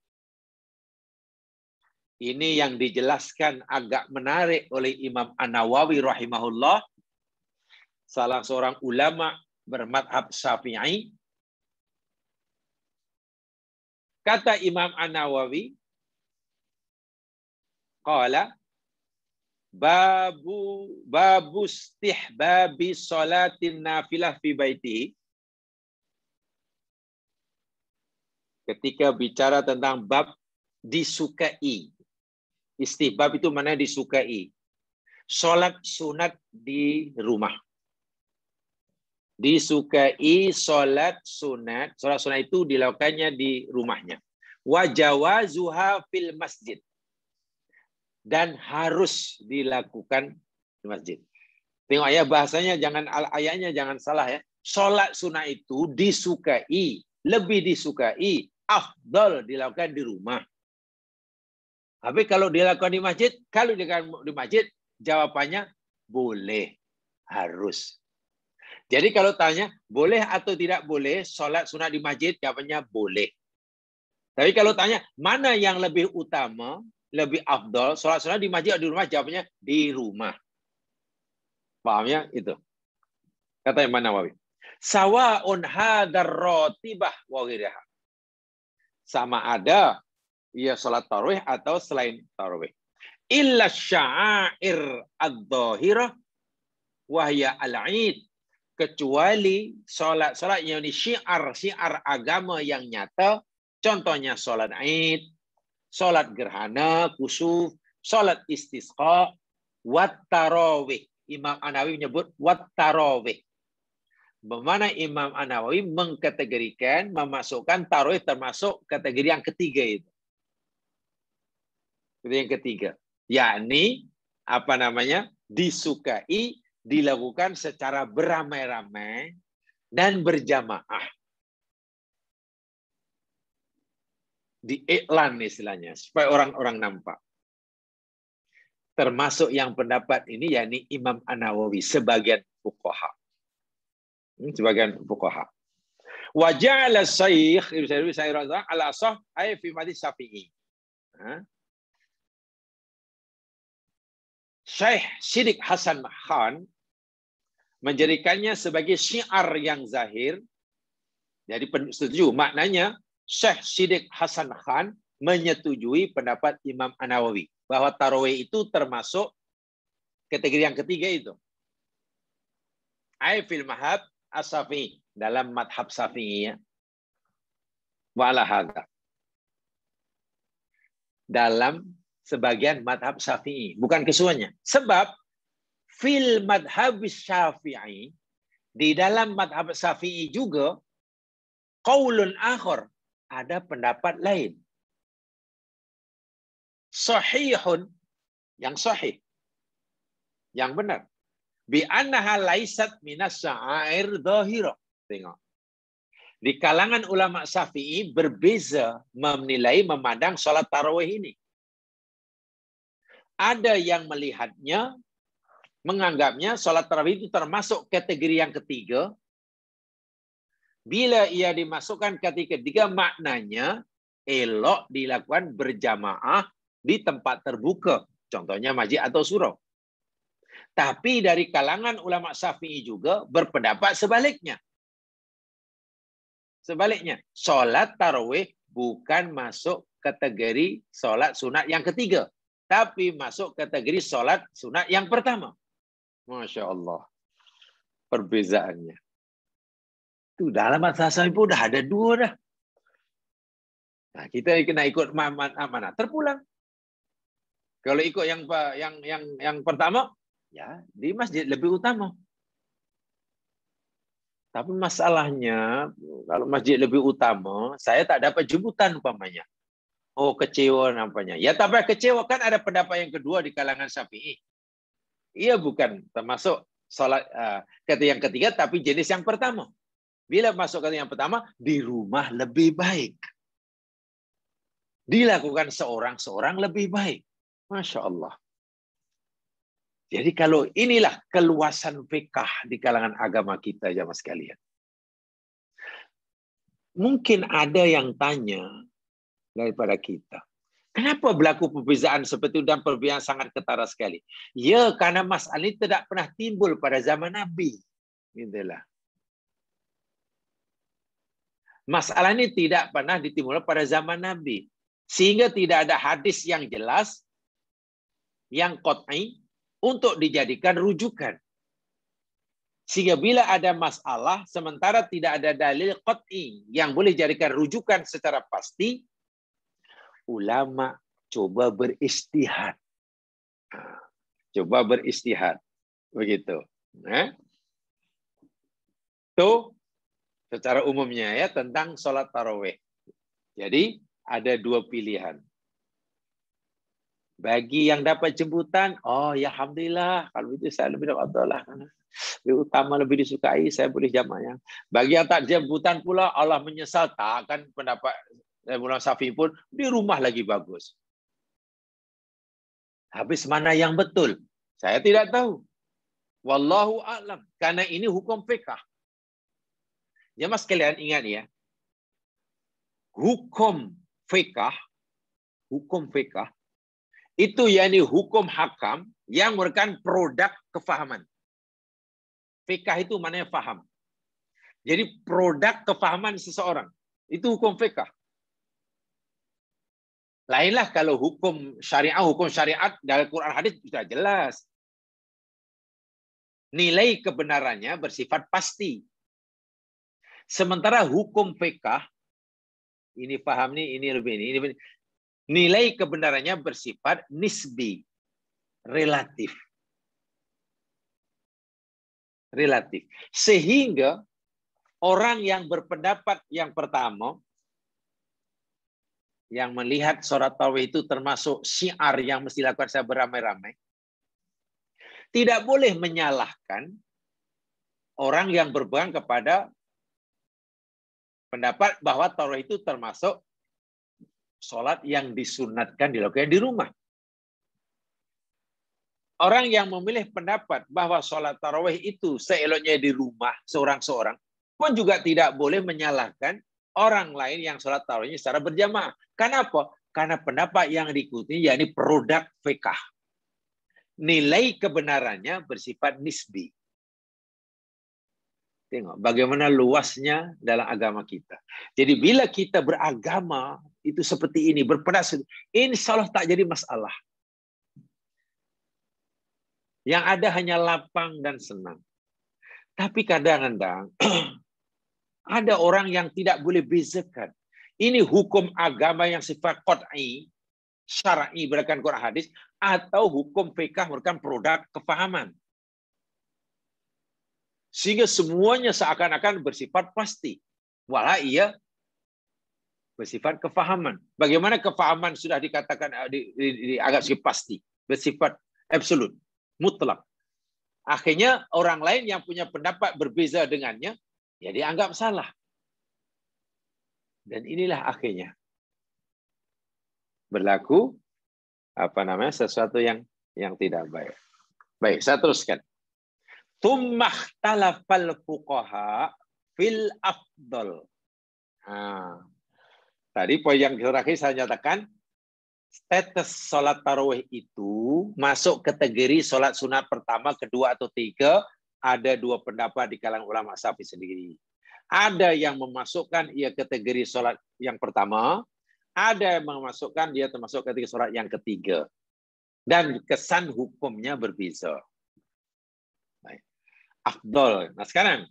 Ini yang dijelaskan agak menarik oleh Imam An-Nawawi rahimahullah, salah seorang ulama bermadhab Syafi'i. Kata Imam An-Nawawi, qala babu istihbabi salatin nafilah fi baitihi. ketika bicara tentang bab disukai. Istihbab itu mana disukai. Sholat sunat di rumah. Disukai sholat sunat. Sholat sunat itu dilakukannya di rumahnya. Wa jawazuha fil masjid. Dan harus dilakukan di masjid. Tengok ya bahasanya, ayatnya jangan salah ya. Sholat sunat itu disukai, lebih disukai, afdal dilakukan di rumah. Tapi kalau dilakukan di masjid, kalau dilakukan di masjid, jawabannya boleh, harus. Jadi kalau tanya, boleh atau tidak boleh sholat sunat di masjid, jawabannya boleh. Tapi kalau tanya, mana yang lebih utama, lebih afdal, sholat sunat di masjid atau di rumah, jawabannya di rumah. Paham ya? Itu. Kata Imam Nawawi. Sawa'un hadar rotibah wa ghiraha. Sama ada ia salat tarawih atau selain tarawih. Illa sya'air ad-dhahirah wa hiya al-'id. Kecuali salat yang ini syiar agama yang nyata, contohnya salat Id, salat gerhana, kusuf, salat istisqa, wat tarawih. Imam An-Nawawi menyebut wat tarawih. Bagaimana Imam An-Nawawi mengkategorikan, memasukkan tarawih termasuk kategori yang ketiga itu. Yang ketiga, yakni apa namanya? Disukai, dilakukan secara beramai-ramai dan berjamaah. Diiklan istilahnya supaya orang-orang nampak. Termasuk yang pendapat ini yakni Imam An-Nawawi sebagian fuqaha. Sebagian fuqaha. Wa ja'ala Syekh Ibnu Sa'id ala sah ay fi madhhab Syafi'i. Syekh Siddiq Hasan Khan menjadikannya sebagai syiar yang zahir. Jadi setuju maknanya Syekh Siddiq Hasan Khan menyetujui pendapat Imam An-Nawawi bahwa tarawih itu termasuk kategori yang ketiga itu. Ai fil madhhab as-Syafi'i, dalam madhab Syafi'i ya. Wa ala hadza. Dalam sebagian madhab Syafi'i, bukan kesemuanya. Sebab fil madhab Syafi'i, di dalam madhab Syafi'i juga qaulun akhar, ada pendapat lain. Sahihun, yang sahih, yang benar. Bi annaha laisat minas sya'air dhahira. Tengok. Di kalangan ulama Syafi'i berbeza menilai, memandang salat tarawih ini. Ada yang melihatnya, menganggapnya salat tarawih itu termasuk kategori yang ketiga. Bila ia dimasukkan kategori ketiga, maknanya elok dilakukan berjamaah di tempat terbuka, contohnya masjid atau surau. Tapi dari kalangan ulama Syafi'i juga berpendapat sebaliknya. Sebaliknya, sholat tarawih bukan masuk kategori sholat sunat yang ketiga, tapi masuk kategori sholat sunat yang pertama. Masya Allah, perbezaannya. Itu dalam mazhab Syafi'i pun udah ada dua dah. Nah, kita kena ikut mana? Terpulang. Kalau ikut yang pertama, ya di masjid lebih utama. Tapi masalahnya, kalau masjid lebih utama, saya tak dapat jemputan umpamanya. Oh, kecewa nampaknya. Ya, tapi kecewa kan ada pendapat yang kedua di kalangan Syafi'i. Ia bukan termasuk salat kata yang ketiga, tapi jenis yang pertama. Bila masuk kata yang pertama, di rumah lebih baik. Dilakukan seorang-seorang lebih baik. Masya Allah. Jadi kalau inilah keluasan fikih di kalangan agama kita, jamaah sekalian. Mungkin ada yang tanya daripada kita, kenapa berlaku perbezaan seperti itu dan perbezaan sangat ketara sekali? Ya, karena masalah ini tidak pernah timbul pada zaman Nabi. Itulah. Masalah ini tidak pernah ditimbulkan pada zaman Nabi. Sehingga tidak ada hadis yang jelas, yang qat'i, untuk dijadikan rujukan. Sehingga bila ada masalah, sementara tidak ada dalil qat'i yang boleh jadikan rujukan secara pasti, ulama coba beristihad. Coba beristihad. Begitu. Itu secara umumnya ya tentang sholat tarawih. Jadi ada dua pilihan. Bagi yang dapat jemputan, oh ya alhamdulillah, kalau itu saya lebih dapat Allah. Lebih utama, lebih disukai, saya boleh jamaknya. Bagi yang tak jemputan pula, Allah menyesal, takkan pendapat Imam Syafi'i pun di rumah lagi bagus. Habis mana yang betul? Saya tidak tahu. Wallahu a'lam. Karena ini hukum fiqh. Jemaah sekalian ingat ya. Hukum fiqh itu yakni hukum hakam yang merupakan produk kefahaman. Fiqh itu maknanya faham. Jadi produk kefahaman seseorang. Itu hukum fiqh. Lainlah kalau hukum syariat dalam Quran hadis sudah jelas. Nilai kebenarannya bersifat pasti. Sementara hukum fiqh, ini paham nih, ini lebih ini. Nilai kebenarannya bersifat nisbi, relatif. Relatif. Sehingga orang yang berpendapat yang pertama, yang melihat sholat tarawih itu termasuk syiar yang mesti dilakukan secara beramai-ramai, tidak boleh menyalahkan orang yang berpegang kepada pendapat bahwa tarawih itu termasuk sholat yang disunatkan dilakukan di rumah. Orang yang memilih pendapat bahwa sholat tarawih itu seeloknya di rumah seorang-seorang pun juga tidak boleh menyalahkan orang lain yang sholat tarawihnya secara berjamaah. Kenapa? Karena pendapat yang diikuti yakni produk fiqh. Nilai kebenarannya bersifat nisbi. Tengok bagaimana luasnya dalam agama kita. Jadi bila kita beragama itu seperti ini, berpendapat, insya Allah tak jadi masalah. Yang ada hanya lapang dan senang. Tapi kadang-kadang ada orang yang tidak boleh bezakan. Ini hukum agama yang sifat qat'i, syar'i berdasarkan Quran hadis, atau hukum fiqh merupakan produk kefahaman. Sehingga semuanya seakan-akan bersifat pasti. Walau ia bersifat kefahaman. Bagaimana kefahaman sudah dikatakan agak pasti, bersifat absolut, mutlak. Akhirnya orang lain yang punya pendapat berbeza dengannya, ya dianggap salah. Dan inilah akhirnya berlaku sesuatu yang tidak baik. Baik, saya teruskan. Tsummakhtalafal fuqaha fil afdal. Tadi poin yang terakhir saya nyatakan status sholat tarawih itu masuk kategori sholat sunat pertama, kedua atau tiga. Ada dua pendapat di kalangan ulama Syafi'i sendiri. Ada yang memasukkan ia kategori sholat yang pertama, ada yang memasukkan dia termasuk kategori sholat yang ketiga. Dan kesan hukumnya berbeza. Afdal. Nah sekarang,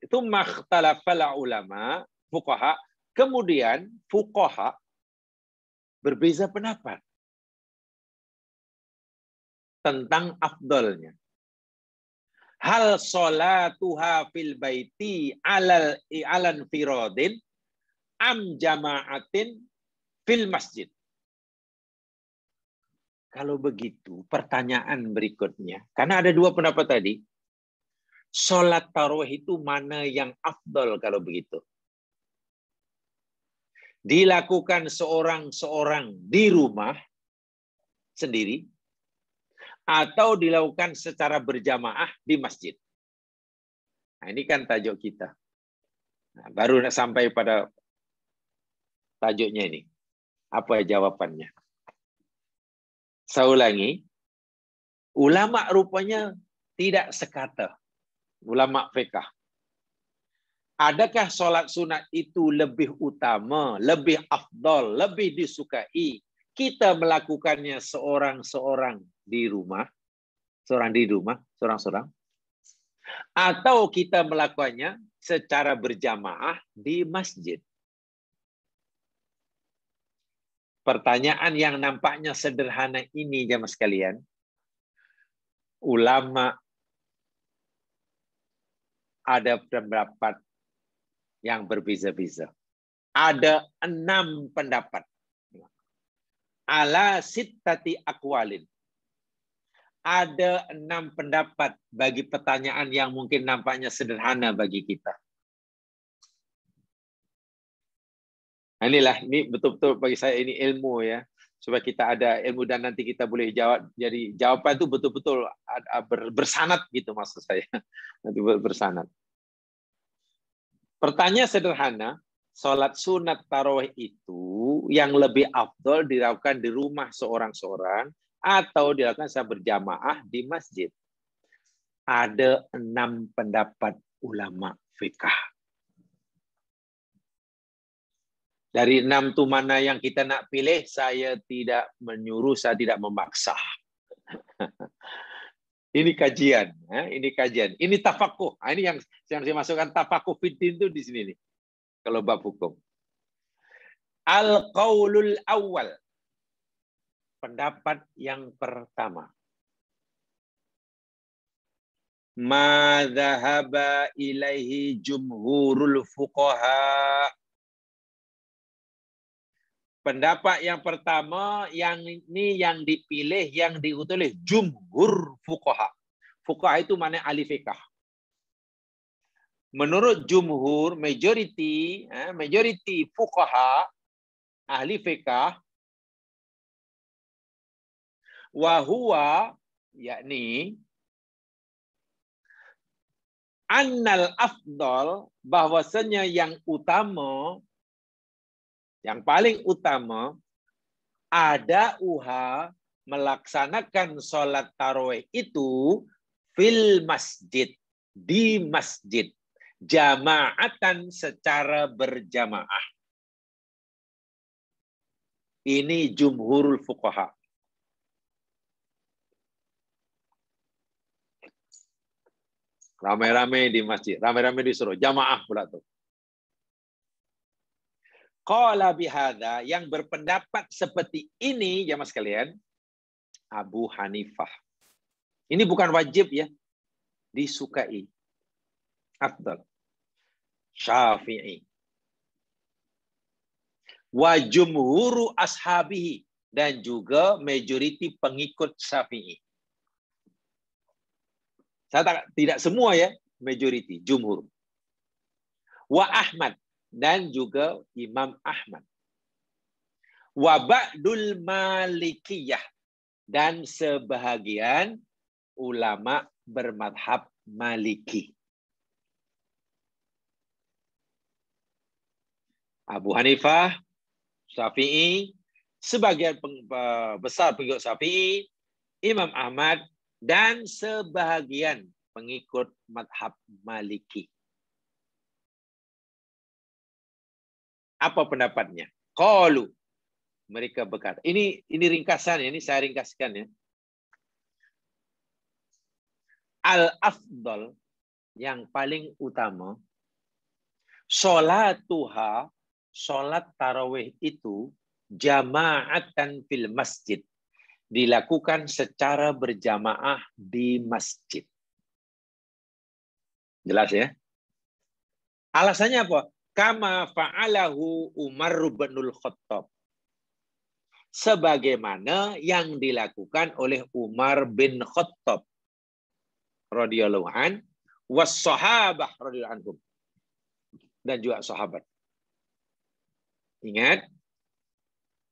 tsummakhtalafal ulama fuqaha, kemudian fuqaha berbeza pendapat tentang afdalnya. Hal sholatuha fil baiti alan firadin am jama'atin fil masjid. Kalau begitu, pertanyaan berikutnya, karena ada dua pendapat tadi, sholat tarawih itu mana yang afdal kalau begitu? Dilakukan seorang-seorang di rumah sendiri, atau dilakukan secara berjamaah di masjid. Nah, ini kan tajuk kita. Nah, baru sampai pada tajuknya ini. Apa jawabannya? Saya ulangi, ulama rupanya tidak sekata. Ulama fiqh. Adakah sholat sunat itu lebih utama, lebih afdal, lebih disukai? Kita melakukannya seorang-seorang di rumah, seorang-seorang, Atau kita melakukannya secara berjamaah di masjid. Pertanyaan yang nampaknya sederhana ini, jamaah sekalian, ulama ada pendapat yang berbeza-beza. Ada 6 pendapat. Ala sittati aqwalin. Ada 6 pendapat bagi pertanyaan yang mungkin nampaknya sederhana bagi kita. Nah, ini betul-betul bagi saya ini ilmu ya, supaya kita ada ilmu dan nanti kita boleh jawab. Jadi jawaban itu betul-betul bersanad gitu maksud saya. Nanti bersanad. Pertanyaan sederhana, sholat sunat tarawih itu yang lebih afdol dilakukan di rumah seorang-seorang atau dilakukan secara berjamaah di masjid. Ada 6 pendapat ulama fikih. Dari 6 itu mana yang kita nak pilih, saya tidak menyuruh, saya tidak memaksa. Ini kajian, ini kajian. Ini tafakuh. Ini yang saya masukkan tafakuh fiddin itu di sini nih. Kalau bab hukum. Al-qaulul awal. Pendapat yang pertama. Ma dhahaba ilaihi jumhurul fuqaha. Pendapat yang pertama yang ini yang dipilih, yang diikuti oleh jumhur fuqaha. Fuqaha itu mana ahli fikih. Menurut jumhur, majority fuqaha, ahli fikih, wa huwa, yakni annal afdal, bahwasanya yang utama, yang paling utama, ada melaksanakan sholat tarawih itu fil masjid, di masjid, jamaatan secara berjamaah. Ini jumhurul fuqaha. Ramai-ramai di masjid, ramai-ramai disuruh jamaah pula tuh. Qala bihadza, yang berpendapat seperti ini jamaah sekalian, Abu Hanifah. Ini bukan wajib ya, disukai. Afdal. Syafi'i. Wa jumhuru ashabihi, dan juga majoriti pengikut Syafi'i. Saya tidak semua ya, majoriti, jumhur. Wa Ahmad, dan juga Imam Ahmad. Wa ba'dul Malikiyah, dan sebahagian ulama bermadhab Maliki. Abu Hanifah, Syafi'i, sebagian besar pengikut Syafi'i, Imam Ahmad, dan sebahagian pengikut madhab Maliki. Apa pendapatnya? Qalu, mereka berkata. Ini ringkasan, ini saya ringkaskan ya. Al-afdal, yang paling utama, sholatuha, sholat tarawih itu jama'atan fil masjid, dilakukan secara berjamaah di masjid. Jelas ya? Alasannya apa? Kama fa'alahu Umar bin Khattab. Sebagaimana yang dilakukan oleh Umar bin Khattab radhiyallahu an, was sahabah radhiyallahu anhum, dan juga sahabat. Ingat,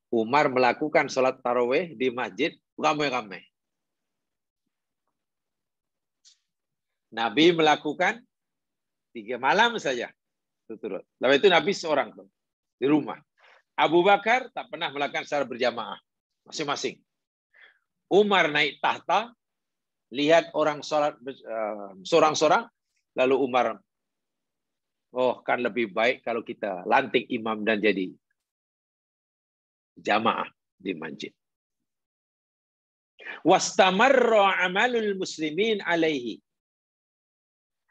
Umar melakukan sholat tarawih di masjid ramai-ramai. Nabi melakukan 3 malam saja. Turut. Lalu itu Nabi seorang di rumah. Abu Bakar tak pernah melakukan secara berjamaah, masing-masing. Umar naik tahta, lihat orang sholat seorang-seorang, lalu Umar, kan lebih baik kalau kita lantik imam dan jadi jamaah di masjid. Wastamarra amalul muslimin alaihi.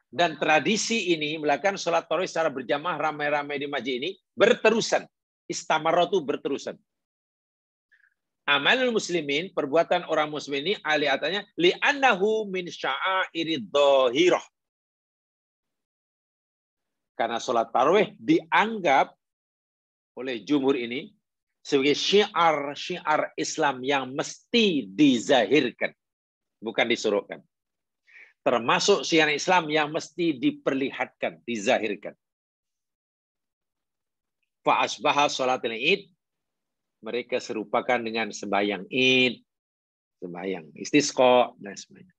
Dan tradisi ini melakukan sholat tarawih secara berjamaah ramai-ramai di masjid ini berterusan. Istamarah itu berterusan. Amalul muslimin, perbuatan orang muslim ini aliatanya li'annahu min sya'airid dhahirah. Karena sholat tarawih dianggap oleh jumhur ini sebagai syiar Islam yang mesti dizahirkan, bukan disuruhkan. Termasuk syiar Islam yang mesti diperlihatkan, dizahirkan. Fa'asbaha sholatul id, mereka serupakan dengan sembahyang id, sembahyang istisqa, dan sebagainya.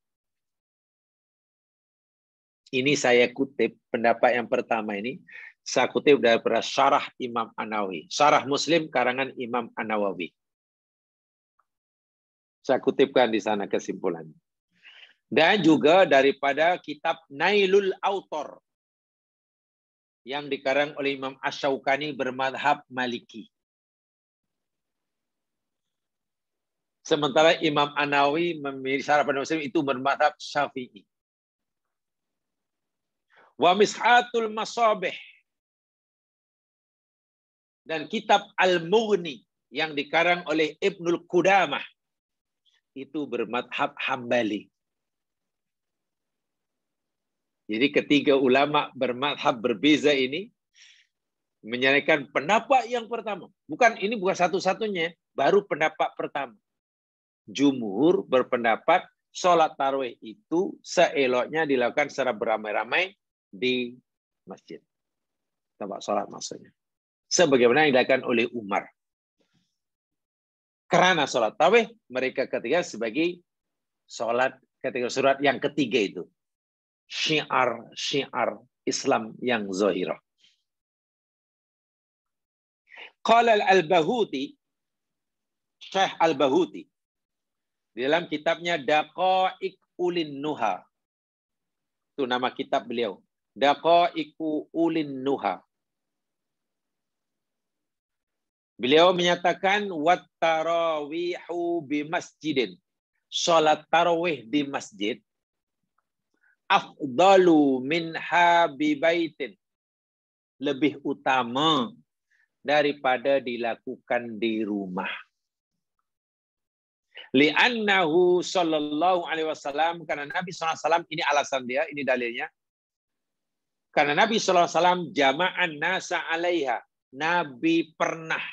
Ini saya kutip, pendapat yang pertama ini, saya kutip daripada Syarah Imam An-Nawawi. Syarah Muslim karangan Imam An-Nawawi. Saya kutipkan di sana kesimpulannya. Dan juga daripada kitab Nailul Autor yang dikarang oleh Imam Asy-Syaukani bermadhab Maliki. Sementara Imam An-Nawawi memilih Syarah pada Muslim itu bermadhab Syafi'i. Wa Mishatul Masabih dan kitab Al-Mughni yang dikarang oleh Ibnul Qudamah itu bermadhab Hambali. Jadi ketiga ulama bermadhab berbeza ini menyatakan pendapat yang pertama. Ini bukan satu-satunya, baru pendapat pertama. Jumhur berpendapat sholat tarawih itu seeloknya dilakukan secara beramai-ramai di masjid. Tempat sholat maksudnya. Sebagaimana yang dilakukan oleh Umar. Karena sholat tarawih mereka ketiga sebagai sholat ketika surat yang ketiga itu. Syiar Islam yang zahirah. Qala al-Bahuti, Syekh al-Bahuti, dalam kitabnya Daqaiq Ulin Nuha. Itu nama kitab beliau. Daqaiq Ulin Nuha. Beliau menyatakan wat tarawihu bi masjidin. Salat tarawih di masjid afdalu min habibaitin, lebih utama daripada dilakukan di rumah. Li'annahu sallallahu alaihi wasallam, karena Nabi sallallahu alaihi wasallam, ini alasan dia, ini dalilnya. Karena Nabi sallallahu alaihi wasallam jama'an nasa 'alaiha. Nabi pernah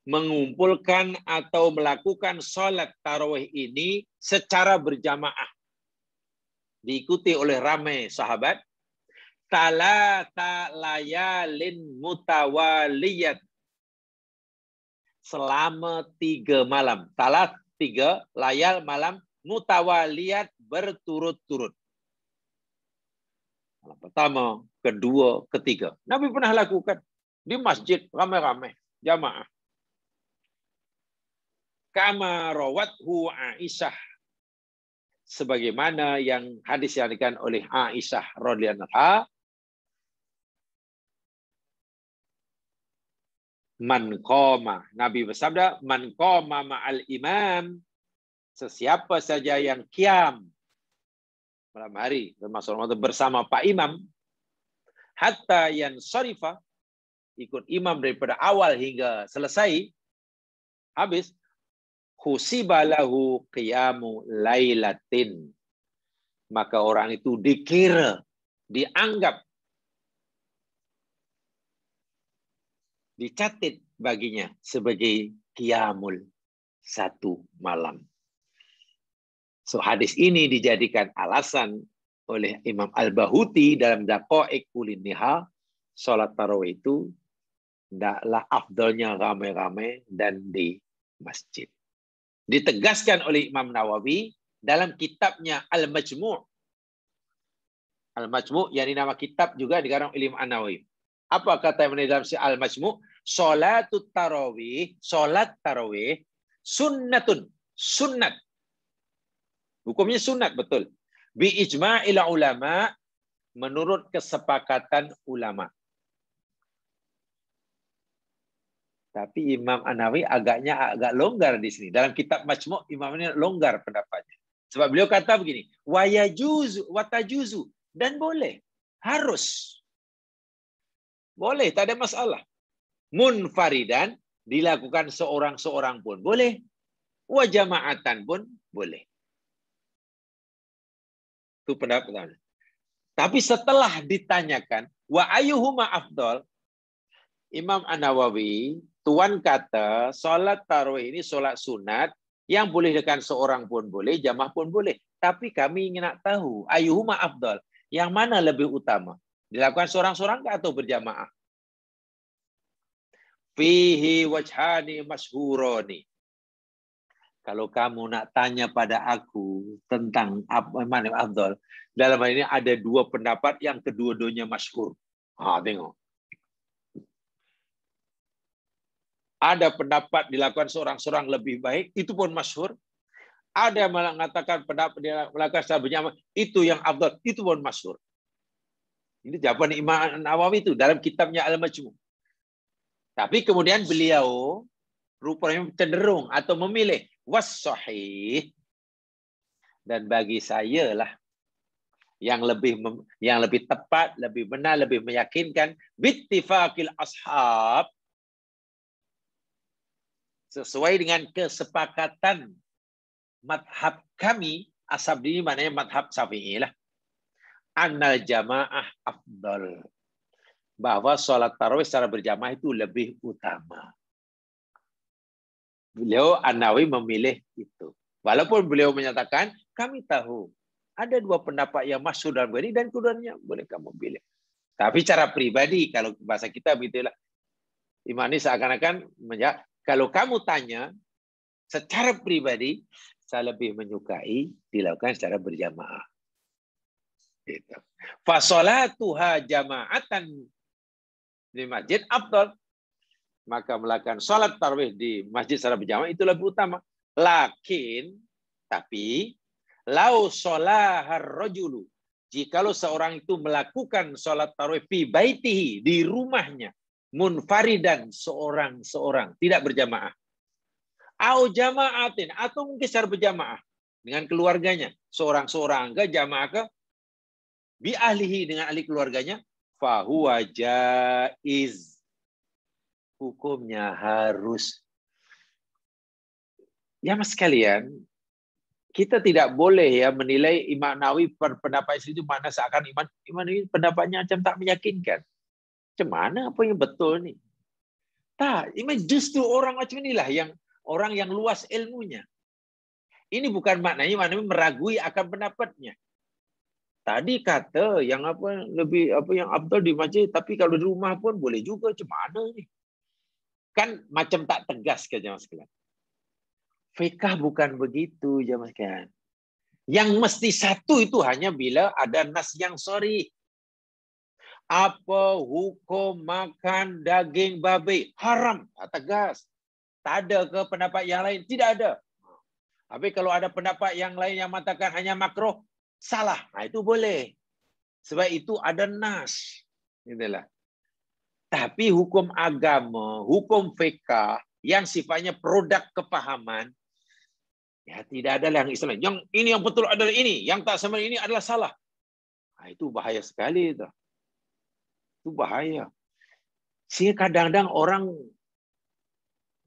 mengumpulkan atau melakukan sholat tarawih ini secara berjamaah. Diikuti oleh ramai sahabat. Talata layalin mutawaliyat. Selama 3 malam. 3 layal malam mutawaliyat berturut-turut. Malam pertama, kedua, ketiga. Nabi pernah lakukan di masjid ramai-ramai, jamaah. Kama rawathu Aisyah, sebagaimana yang hadis yang dikatakan oleh Aisyah radhiyallahu anha, man qama, Nabi bersabda, man qama ma'al imam, sesiapa saja yang qiyam malam hari termasuk bersama Pak Imam, hatta yansarifa, ikut imam daripada awal hingga selesai, habis, husiba lahu qiyamu lailatin, maka orang itu dikira, dianggap, dicatat baginya sebagai qiyamul satu malam. So hadis ini dijadikan alasan oleh Imam Al-Bahuti dalam Daqaiq Ulin Nuha, salat tarawih itu tidaklah afdalnya ramai-ramai dan di masjid. Ditegaskan oleh Imam Nawawi dalam kitabnya Al-Majmu'. Al-Majmu' yang nama kitab juga dikarang oleh Imam Nawawi. Apa kata yang dalam Al-Majmu'? Salatut tarawih, salat tarawih sunnatun, sunnat. Hukumnya sunat betul. Bi ijma'il ulama, menurut kesepakatan ulama. Tapi Imam An-Nawawi agak longgar di sini. Dalam kitab Majmu' Imam ini longgar pendapatnya. Sebab beliau kata begini, wa yajuzu wa tajuzu, dan boleh, harus. Boleh, tak ada masalah. Munfaridan, dilakukan seorang-seorang pun boleh. Wa jama'atan pun boleh. Itu pendapat pertama. Tapi setelah ditanyakan, wa ayyuhuma afdal, Imam An-Nawawi, tuan kata, solat tarawih ini solat sunat, yang boleh dengan seorang pun boleh, jamaah pun boleh. Tapi kami ingin nak tahu, ayyuhuma afdal, yang mana lebih utama? Dilakukan seorang-seorang atau berjamaah? Fihi wajhani masyhurani. Kalau kamu nak tanya pada aku tentang apa mana afdal, dalam hal ini ada dua pendapat yang kedua-duanya masyhur. Tengok. Ada pendapat dilakukan seorang-seorang lebih baik, itu pun masyhur. Ada yang mengatakan pendapat dilakukan secara berjamaah, itu yang afdal, itu pun masyhur. Ini jawaban Imam Nawawi itu dalam kitabnya Al-Majmu'. Tapi kemudian beliau rupanya cenderung atau memilih was-sahih, dan bagi saya lah yang lebih tepat, lebih benar, lebih meyakinkan, bittifaqil ashab, sesuai dengan kesepakatan madhab kami, ashab ini maknanya madhab Syafi'i lah, annal jamaah afdal, bahwa sholat tarawih secara berjamaah itu lebih utama. Beliau An-Nawawi memilih itu. Walaupun beliau menyatakan, kami tahu ada dua pendapat yang masyhur dalam ini dan keduanya boleh kamu pilih. Tapi cara pribadi, kalau bahasa kita begitulah, Imam ini seakan-akan kalau kamu tanya secara pribadi, saya lebih menyukai dilakukan secara berjamaah. Gitu. Fasolatuha jama'atan di masjid afdal, maka melakukan salat tarawih di masjid secara berjamaah itu lebih utama. Tapi lau sholahar rajulu, jikalau seorang itu melakukan salat tarawih fi baitihi, di rumahnya, munfaridan, seorang-seorang, tidak berjamaah. Au jama'atin, atau mungkin secara berjamaah dengan keluarganya, seorang-seorang ke jamaah ke bi ahlihi, dengan ahli keluarganya, fahuwa jaiz, hukumnya harus. Ya mas sekalian, kita tidak boleh ya menilai Imam Nawawi pendapat itu mana seakan Imam ini pendapatnya macam tak meyakinkan. Macam mana apa yang betul nih? Tak, ini justru orang macam inilah yang orang yang luas ilmunya. Ini bukan maknanya Imam Nawawi meragui akan pendapatnya. Tadi kata yang yang afdal di masjid, tapi kalau di rumah pun boleh juga. Macam mana nih? Kan macam tak tegas ke jemaah sekalian. Fikah bukan begitu jemaah sekalian. Yang mesti satu itu hanya bila ada nas yang sharih. Apa hukum makan daging babi? Haram. Tegas. Tak ada ke pendapat yang lain? Tidak ada. Tapi kalau ada pendapat yang lain yang mengatakan hanya makruh, salah. Nah, itu boleh. Sebab itu ada nas. Itulah. Tapi hukum agama, hukum fikah yang sifatnya produk kepahaman, ya tidak ada yang Islam. Yang ini yang betul adalah ini, yang tak sama ini adalah salah. Nah, itu bahaya sekali itu. Itu bahaya. Sehingga kadang-kadang orang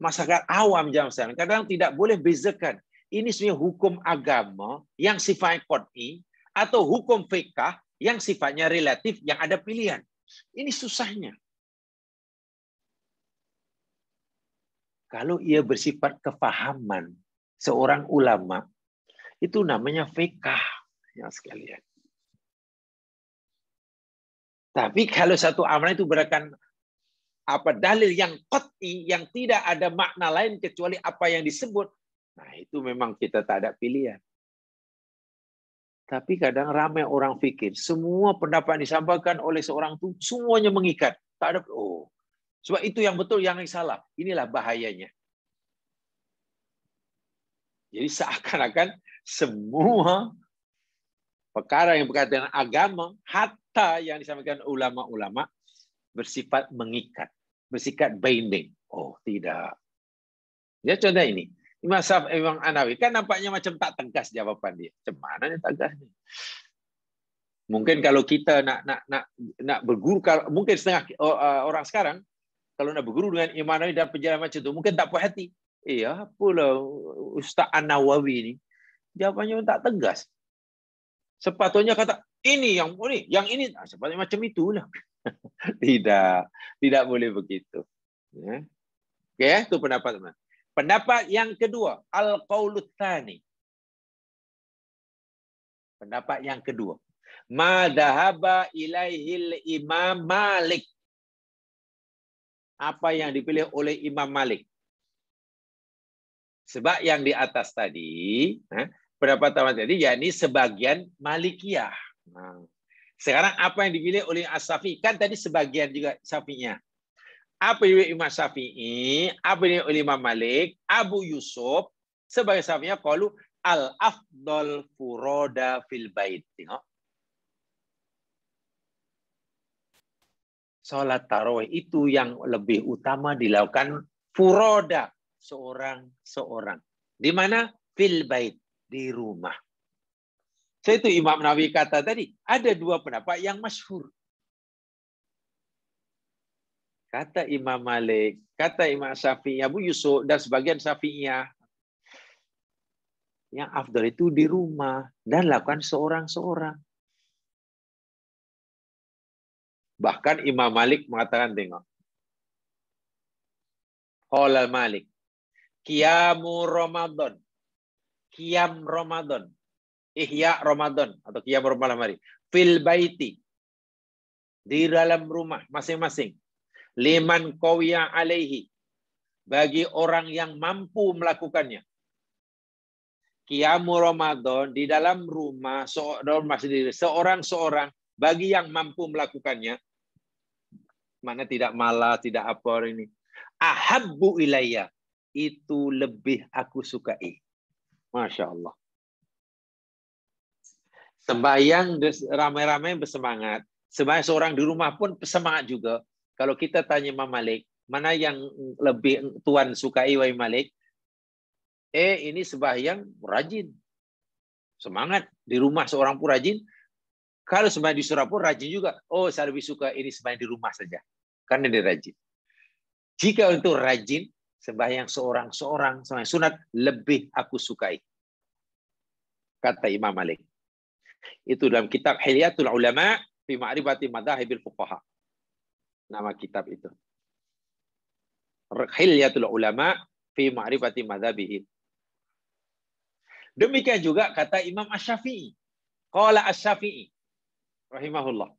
masyarakat awam jangan kadang tidak boleh bezakan. Ini sebenarnya hukum agama yang sifatnya qat'i atau hukum fikah yang sifatnya relatif yang ada pilihan. Ini susahnya. Kalau ia bersifat kefahaman seorang ulama, itu namanya fikah ya sekalian. Tapi kalau satu amalan itu berdasarkan dalil yang qat'i, yang tidak ada makna lain kecuali apa yang disebut, nah itu memang kita tak ada pilihan. Tapi kadang ramai orang fikir semua pendapat yang disampaikan oleh seorang itu semuanya mengikat. Tak ada sebab itu yang betul, yang salah. Inilah bahayanya. Jadi seakan-akan semua perkara yang berkaitan dengan agama, hatta yang disampaikan ulama-ulama, bersifat mengikat, bersifat binding. Oh, tidak. Ya contoh ini. Imam An-Nawawi kan nampaknya macam tak tegas jawaban dia. Macam mana ni tegas ni? Mungkin kalau kita nak berguru, mungkin setengah orang sekarang kalau nak berguru dengan Imam An-Nawawi dan penjelasan macam tu, mungkin tak puas hati. Apalah Ustaz An-Nawawi ni jawapannya tak tegas. Sepatutnya kata ini yang ini sepatutnya macam itulah. Tidak boleh begitu. Ya. Okey, itu pendapat teman. Pendapat yang kedua, al-qaulus tsani. Pendapat yang kedua, ma dhahaba ilaihil Imam Malik. Apa yang dipilih oleh Imam Malik? Sebab yang di atas tadi, pendapat tadi, yakni sebagian Malikiyah. Sekarang apa yang dipilih oleh As-Syafi'i? Kan tadi sebagian juga Syafi'iyah. Apa yang Imam Syafi'i, apa yang oleh Imam Malik, Abu Yusuf sebagai Syafi'iyah qalu al-afdal furoda fil bait. Tengok. Salat tarawih itu yang lebih utama dilakukan furoda, seorang-seorang. Di mana? Fil bait, di rumah. So itu Imam Nawawi kata tadi, ada dua pendapat yang masyhur. Kata Imam Malik, kata Imam Syafi'i, Abu Yusuf dan sebagian Syafi'iyah, yang afdal itu di rumah dan lakukan seorang-seorang. Bahkan Imam Malik mengatakan, tengok. Qala Malik, Qiyamu Ramadan, Qiyam Ramadan, Ihya Ramadan atau Qiyam Ramadan hari, fil baiti, di dalam rumah masing-masing. Liman qawiya alaihi, bagi orang yang mampu melakukannya. Qiyamu Ramadan di dalam rumah seorang-seorang bagi yang mampu melakukannya. Mana tidak malas, tidak apa ini. Ahabbu ilayya, itu lebih aku sukai. Masya Allah. Sembahyang ramai-ramai bersemangat. Sembahyang seorang di rumah pun semangat juga. Kalau kita tanya Imam Malik, mana yang lebih tuan sukai wahai Malik? Ini sembahyang rajin. Semangat. Di rumah seorang pun rajin. Kalau sembahyang di surau pun rajin juga. Oh, saya lebih suka ini sembahyang di rumah saja. Karena dia rajin. Jika untuk rajin, sembahyang seorang-seorang, sembahyang sunat, lebih aku sukai. Kata Imam Malik. Itu dalam kitab Hilyatul Ulama fi Ma'rifati Madhahibil Fuqaha. Nama kitab itu. Hilyatul Ulama fi Ma'rifati Madhabihim. Demikian juga kata Imam Asy-Syafi'i. Qala Asy-Syafi'i rahimahullah.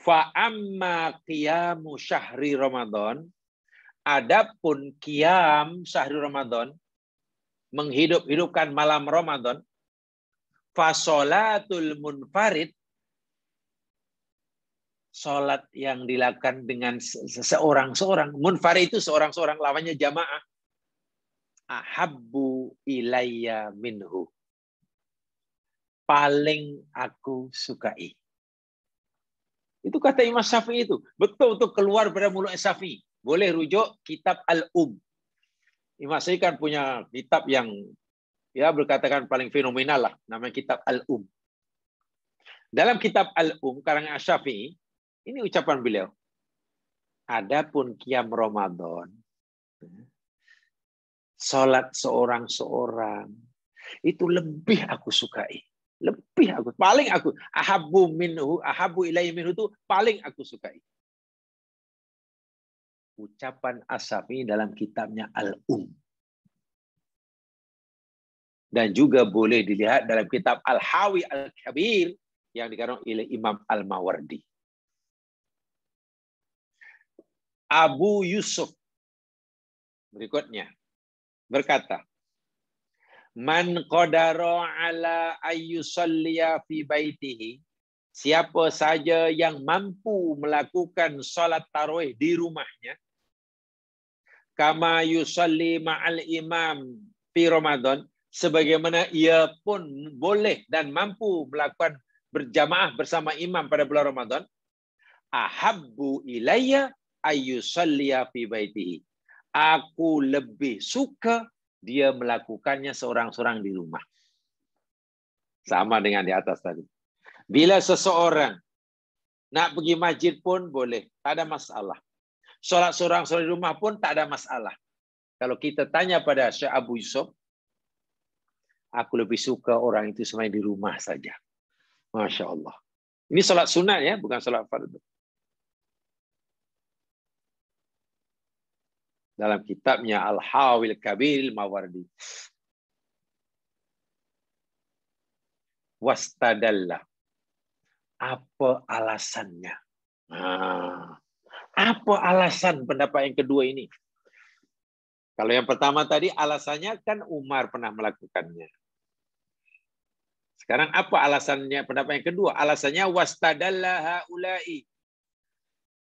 Fa amma qiyamu syahri Ramadan, adapun qiyam syahri Ramadan, menghidup-hidupkan malam Ramadan, fa sholatul munfarid, salat yang dilakukan dengan seorang-seorang. Munfarid itu seorang-seorang, lawannya jamaah. Ahabbu ilayya minhu, paling aku sukai. Itu kata Imam Syafi'i itu. Betul-betul keluar pada mulut Syafi'i. Boleh rujuk kitab Al-Um. Imam Syafi'i kan punya kitab yang berkatakan paling fenomenal lah. Namanya kitab Al-Um. Dalam kitab Al-Um, karangan Syafi'i, ini ucapan beliau. Adapun qiyam Ramadan, salat seorang-seorang, itu lebih aku sukai. Lebih aku, paling aku, ahabbu ilayya minhu itu paling aku sukai. Ucapan As-Syafi'i dalam kitabnya Al-Um. Dan juga boleh dilihat dalam kitab Al-Hawi Al-Kabir yang dikarang oleh Imam Al-Mawardi. Abu Yusuf berikutnya berkata, man qadara ala ayyusalliya fi baitihi, siapa saja yang mampu melakukan salat tarawih di rumahnya, kama yusalli ma'al imam fi Ramadan, sebagaimana ia pun boleh dan mampu melakukan berjamaah bersama imam pada bulan Ramadan, ahabbu ilayya ayyusalliya fi baitihi, aku lebih suka dia melakukannya seorang-seorang di rumah. Sama dengan di atas tadi. Bila seseorang nak pergi masjid pun boleh, tak ada masalah. Solat seorang-seorang di rumah pun tak ada masalah. Kalau kita tanya pada Syekh Abu Yusuf, aku lebih suka orang itu sembahyang di rumah saja. Masya Allah. Ini solat sunat ya, bukan solat fardu. Dalam kitabnya Al-Hawil Kabir Mawardi. Wastadallah. Apa alasannya? Apa alasan pendapat yang kedua ini? Kalau yang pertama tadi alasannya kan Umar pernah melakukannya. Sekarang apa alasannya pendapat yang kedua? Alasannya wastadallah haula'i.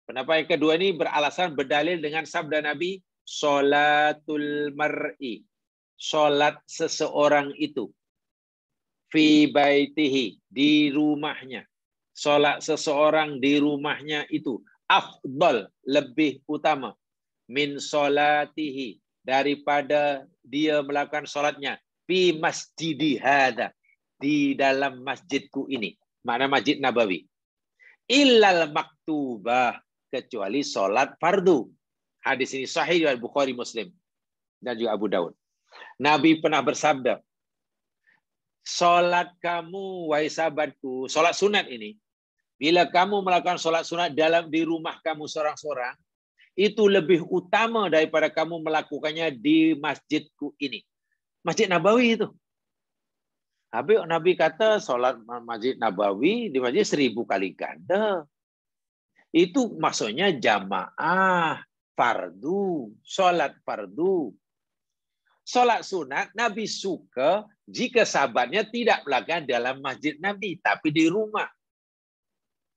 Pendapat yang kedua ini beralasan berdalil dengan sabda Nabi, sholatul mar'i. Sholat seseorang itu. Fi baitihi. Di rumahnya. Sholat seseorang di rumahnya itu. Afdal. Lebih utama. Min sholatihi. Daripada dia melakukan sholatnya. Fi masjidi hadha. Di dalam masjidku ini. Makna Masjid Nabawi. Illal maktubah. Kecuali sholat fardu. Hadis ini sahih dari Bukhari Muslim. Dan juga Abu Daud. Nabi pernah bersabda. Sholat kamu, wahai sahabatku. Sholat sunat ini. Bila kamu melakukan sholat sunat di rumah kamu seorang-seorang. Itu lebih utama daripada kamu melakukannya di masjidku ini. Masjid Nabawi itu. Habis Nabi kata sholat Masjid Nabawi di masjid 1000 kali ganda. Itu maksudnya jamaah, fardu, sholat fardu. Sholat sunat Nabi suka jika sahabatnya tidak melakukan dalam masjid Nabi, tapi di rumah.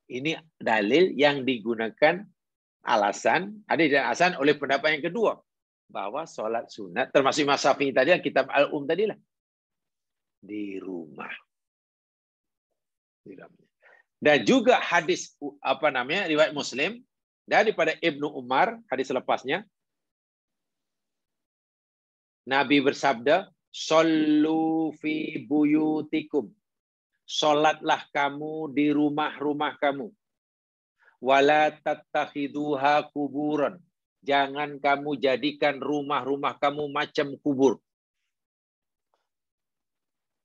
Ini dalil yang digunakan alasan, oleh pendapat yang kedua. Bahwa sholat sunat, termasuk Imam Syafi'i tadi, kitab Al-Um tadilah. Di rumah. Dan juga hadis riwayat Muslim daripada Ibnu Umar, hadis lepasnya, Nabi bersabda, "Shollu fi buyutikum." Salatlah kamu di rumah-rumah kamu. Wala tattakhiduha kuburan. Jangan kamu jadikan rumah-rumah kamu macam kubur.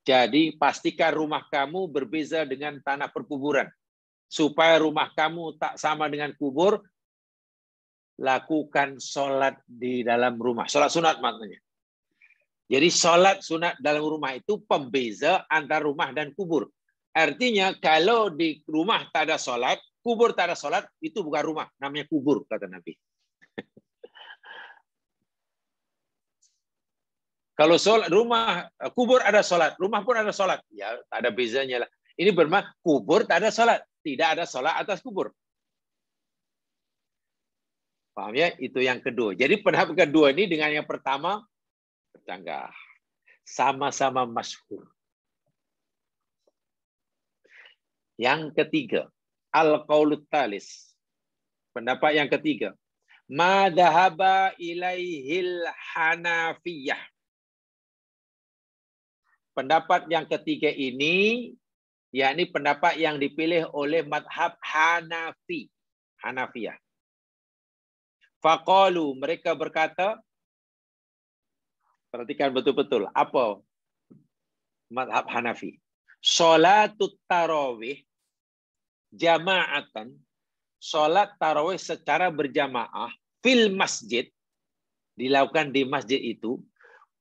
Jadi pastikan rumah kamu berbeza dengan tanah perkuburan. Supaya rumah kamu tak sama dengan kubur, lakukan sholat di dalam rumah. Sholat sunat maknanya. Jadi sholat sunat dalam rumah itu pembeza antara rumah dan kubur. Artinya kalau di rumah tak ada sholat, kubur tak ada sholat, itu bukan rumah. Namanya kubur, kata Nabi. Kalau sholat rumah, kubur ada sholat, rumah pun ada sholat, ya tak ada bezanya lah. Ini bermakna kubur tak ada sholat, tidak ada sholat atas kubur. Paham ya? Itu yang kedua. Jadi pendapat kedua ini dengan yang pertama bercanggah, sama-sama masyhur. Yang ketiga, al-qaulut talis. Pendapat yang ketiga, ma dhahaba ilaihil hanafiyah. Pendapat yang ketiga ini, yakni pendapat yang dipilih oleh madhab Hanafi. Hanafiyah. Faqalu, mereka berkata, perhatikan betul-betul, apa madhab Hanafi? Sholatut tarawih jama'atan, sholat tarawih secara berjamaah, fil masjid, dilakukan di masjid itu,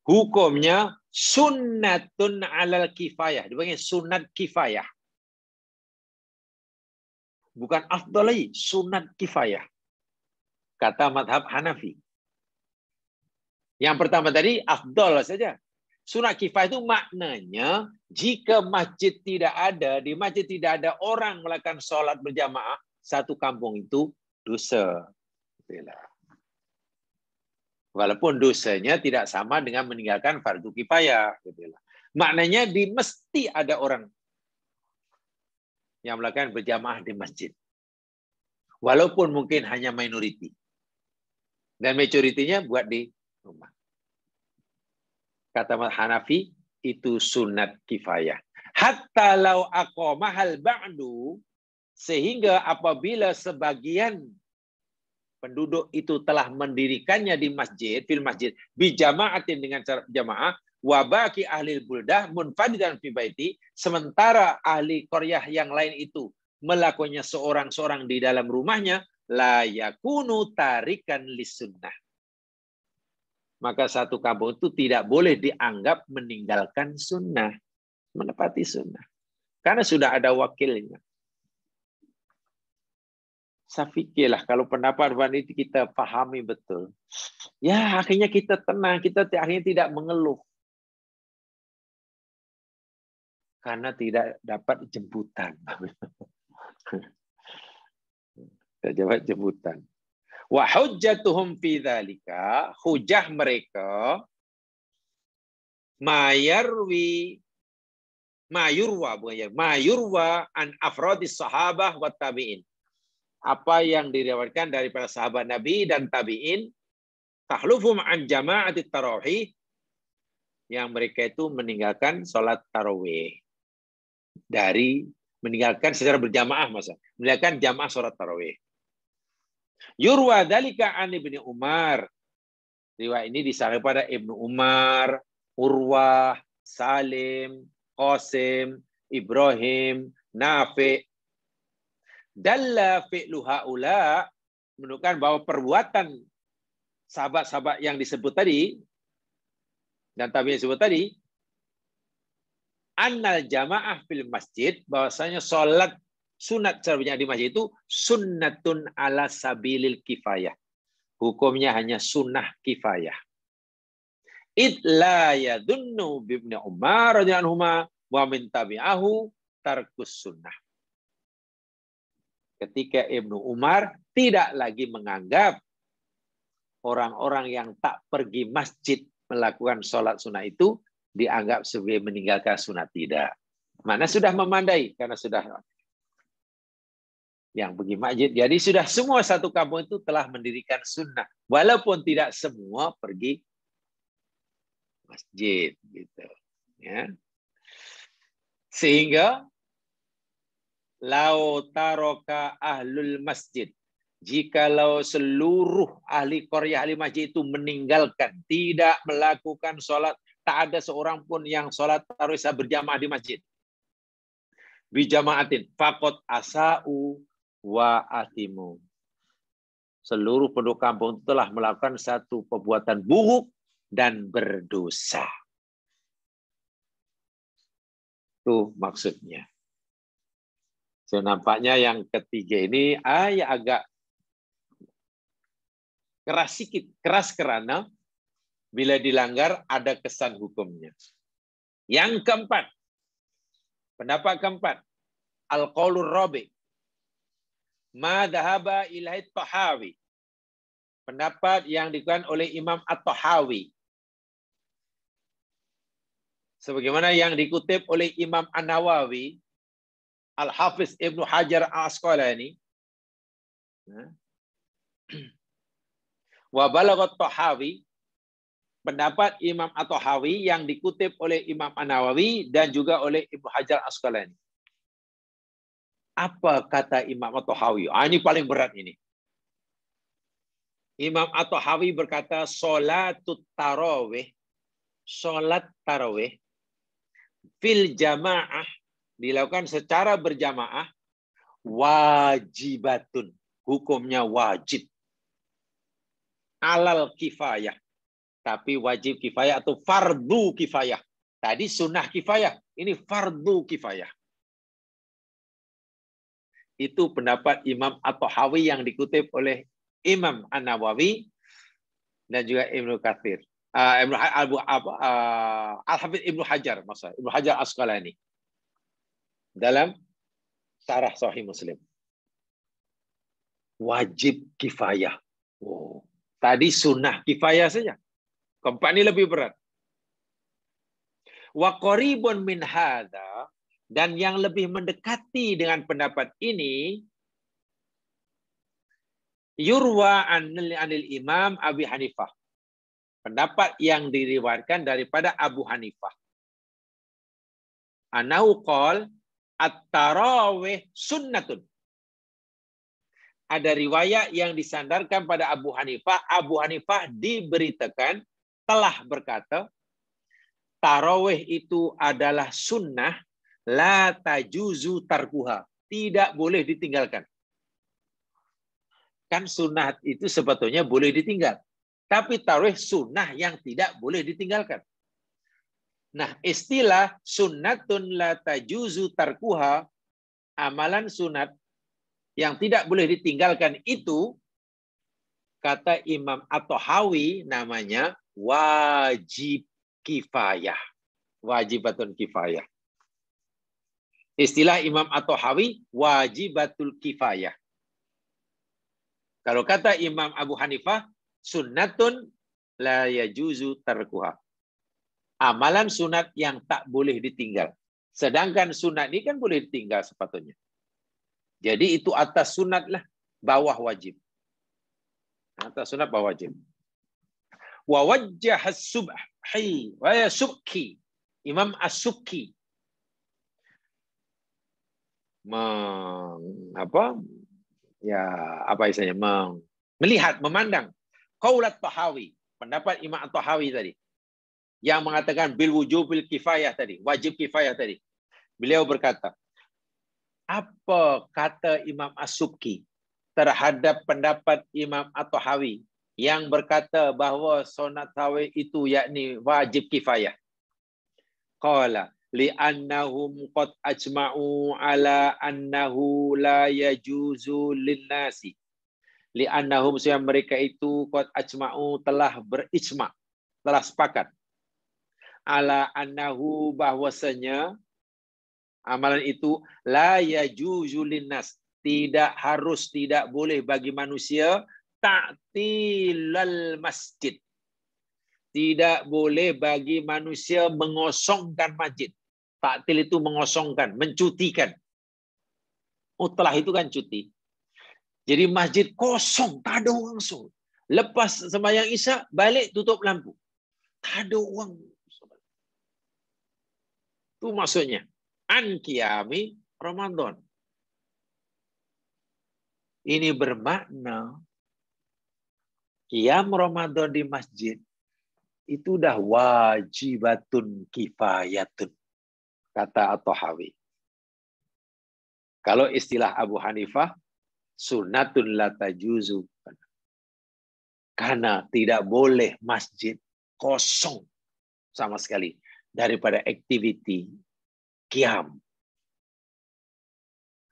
hukumnya sunnatun alal kifayah. Dipanggil sunat kifayah. Bukan afdalai, sunat kifayah. Kata madhab Hanafi. Yang pertama tadi, afdal saja. Sunat kifayah itu maknanya, jika masjid tidak ada, di masjid tidak ada orang melakukan sholat berjamaah, satu kampung itu dosa. Walaupun dosanya tidak sama dengan meninggalkan fardu kifayah. Maknanya mesti ada orang yang melakukan berjamaah di masjid. Walaupun mungkin hanya minoriti. Dan majoritinya buat di rumah. kata Hanafi, itu sunat kifayah. Hatta law aqamahal ba'du, sehingga apabila sebagian penduduk itu telah mendirikannya di masjid, fil masjid, bijama'atin dengan cara jamaah, wa baqi ahli buldah munfaridan fi baiti, sementara ahli qaryah yang lain itu melakukannya seorang-seorang di dalam rumahnya, la yakunu tarikan lisunnah. Maka satu kampung itu tidak boleh dianggap meninggalkan sunnah, menepati sunnah. Karena sudah ada wakilnya. Saya pikirlah kalau pendapat wanita kita pahami betul. Ya akhirnya kita tenang, kita akhirnya tidak mengeluh. Karena tidak dapat jemputan. Tidak dapat jemputan. Wa hujjatuhum fi dzalika, hujah mereka mayurwa an afradis sahabah wa tabi'in. Apa yang diriwayatkan dari para sahabat Nabi dan tabi'in, tahlufum an jama'atit tarawih, yang mereka itu meninggalkan salat tarawih. Dari meninggalkan secara berjamaah, meninggalkan jamaah salat tarawih. Yurwa dalika an Ibnu Umar. Riwayat ini disahkan pada Ibnu Umar, Urwah, Salim, Qasim, Ibrahim, Nafi. Dalla fi'lu haula, menunjukkan bahwa perbuatan sahabat-sahabat yang disebut tadi dan tabi'in disebut tadi, annal jamaah fil masjid, bahwasanya salat sunat secara di masjid itu sunnatun ala sabilil kifayah. Hukumnya hanya sunnah kifayah. Id la yadunnu bibni Umar radhiyallahu anhu wa min tabi'ahu tarkus sunnah. Ketika Ibnu Umar tidak lagi menganggap orang-orang yang tak pergi masjid melakukan sholat sunnah itu dianggap sebagai meninggalkan sunat. Tidak. Mana sudah memandai karena sudah yang pergi masjid. Jadi sudah semua satu kampung itu telah mendirikan sunnah. Walaupun tidak semua pergi masjid. Gitu. Ya. Sehingga lau taroka ahlul masjid, jikalau seluruh ahli qaryah, ahli masjid itu meninggalkan, tidak melakukan sholat, tak ada seorang pun yang sholat tarawih berjamaah di masjid. Bijamaatin faqad asa'u wa atimu. Seluruh penduduk kampung telah melakukan satu perbuatan buruk dan berdosa. Itu maksudnya. So, nampaknya yang ketiga ini agak keras sedikit, keras karena bila dilanggar ada kesan hukumnya. Yang keempat, pendapat keempat, al-qaulur rabi' ma dhahaba ilaihi at-Tahawi. Pendapat yang dikuatkan oleh Imam At-Tahawi. Sebagaimana yang dikutip oleh Imam An-Nawawi, Al-Hafiz Ibnu Hajar Al-Asqalani. Wa balagha At-Tahawi, pendapat Imam At-Tahawi yang dikutip oleh Imam An-Nawawi dan juga oleh Ibnu Hajar Al-Asqalani. Apa kata Imam At-Tahawi? Ini paling berat ini. Imam At-Tahawi berkata, salat tarawih fil jamaah, dilakukan secara berjamaah, wajibatun, hukumnya wajib. Alal kifayah, tapi wajib kifayah atau fardu kifayah. Tadi sunnah kifayah, ini fardu kifayah. Itu pendapat Imam At-Tahawi yang dikutip oleh Imam An-Nawawi dan juga Ibnu Katsir. Al-Hafidz Ibnu Hajar, maksudnya Ibnu Hajar Asqalani dalam Syarah Sahih Muslim. Wajib kifayah. Oh, tadi sunnah kifayah saja. Keempat ini lebih berat. Wa qaribun min hadza, dan yang lebih mendekati dengan pendapat ini, yurwa anil Imam Abi Hanifah. pendapat yang diriwayatkan daripada Abu Hanifah. Anau qol at-tarawih sunnatun. Ada riwayat yang disandarkan pada Abu Hanifah. Abu Hanifah diberitakan telah berkata, tarawih itu adalah sunnah, la tajuzu tarkuha. Tidak boleh ditinggalkan. Kan sunnah itu sebetulnya boleh ditinggal. Tapi tarawih sunnah yang tidak boleh ditinggalkan. Nah, istilah sunnatun la tajuzu tarkuha, amalan sunat yang tidak boleh ditinggalkan itu, kata Imam At-Tahawi, namanya wajib kifayah. Wajibatun kifayah. Istilah Imam At-Tahawi, wajibatul kifayah. Kalau kata Imam Abu Hanifah, sunnatun la yajuzu tarkuha. Amalan sunat yang tak boleh ditinggal. Sedangkan sunat ini kan boleh ditinggal sepatutnya. Jadi itu atas sunat lah, bawah wajib. Atas sunat bawah wajib. Wa wajjah as-subhi wa yasubki. Imam As-Subki melihat, memandang qaulat Tahawi, pendapat Imam At-Tahawi tadi yang mengatakan bil wujubil kifayah tadi, wajib kifayah tadi. Beliau berkata, apa kata Imam As-Subki terhadap pendapat Imam At-Tahawi yang berkata bahawa sunat tarawih itu yakni wajib kifayah? Qala li'annahum qad ajma'u ala annahu la yajuzu linnasi. Li'annahum, sebab mereka itu qad ajma'u telah berijma', telah sepakat. Ala annahu, bahwasanya amalan itu la yajuzu linnas, tidak harus, tidak boleh bagi manusia ta'tilal masjid. Tidak boleh bagi manusia mengosongkan masjid. Ta'til itu mengosongkan, mencutikan. Utlah itu kan cuti. Jadi masjid kosong, tak ada orang sholat. Lepas sembahyang Isya, balik tutup lampu. Tak ada orang. Itu maksudnya. An qiyami Ramadan. Ini bermakna qiyam Ramadan di masjid itu dah wajibatun kifayatun, kata At-Tahawi. Kalau istilah Abu Hanifah, sunnatun la tajuzu. Karena tidak boleh masjid kosong sama sekali daripada aktiviti qiyam.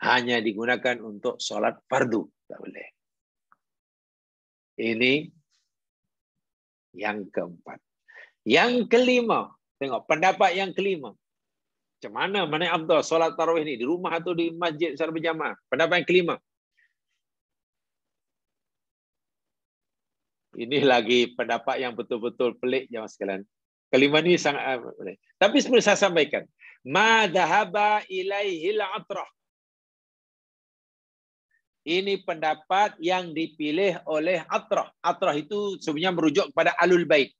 Hanya digunakan untuk sholat fardu. Tak boleh. Ini yang keempat. Yang kelima, tengok pendapat yang kelima. Macam mana yang afdal solat tarawih ni, di rumah atau di masjid secara berjamaah? Pendapat yang kelima. Ini lagi pendapat yang betul-betul pelik jemaah sekalian. Kelima ni sangat pelik. Tapi seperti saya sampaikan, ma dhahaba ilaihil atrah. Ini pendapat yang dipilih oleh Atrah. Atrah itu sebenarnya merujuk kepada Ahlul Bait.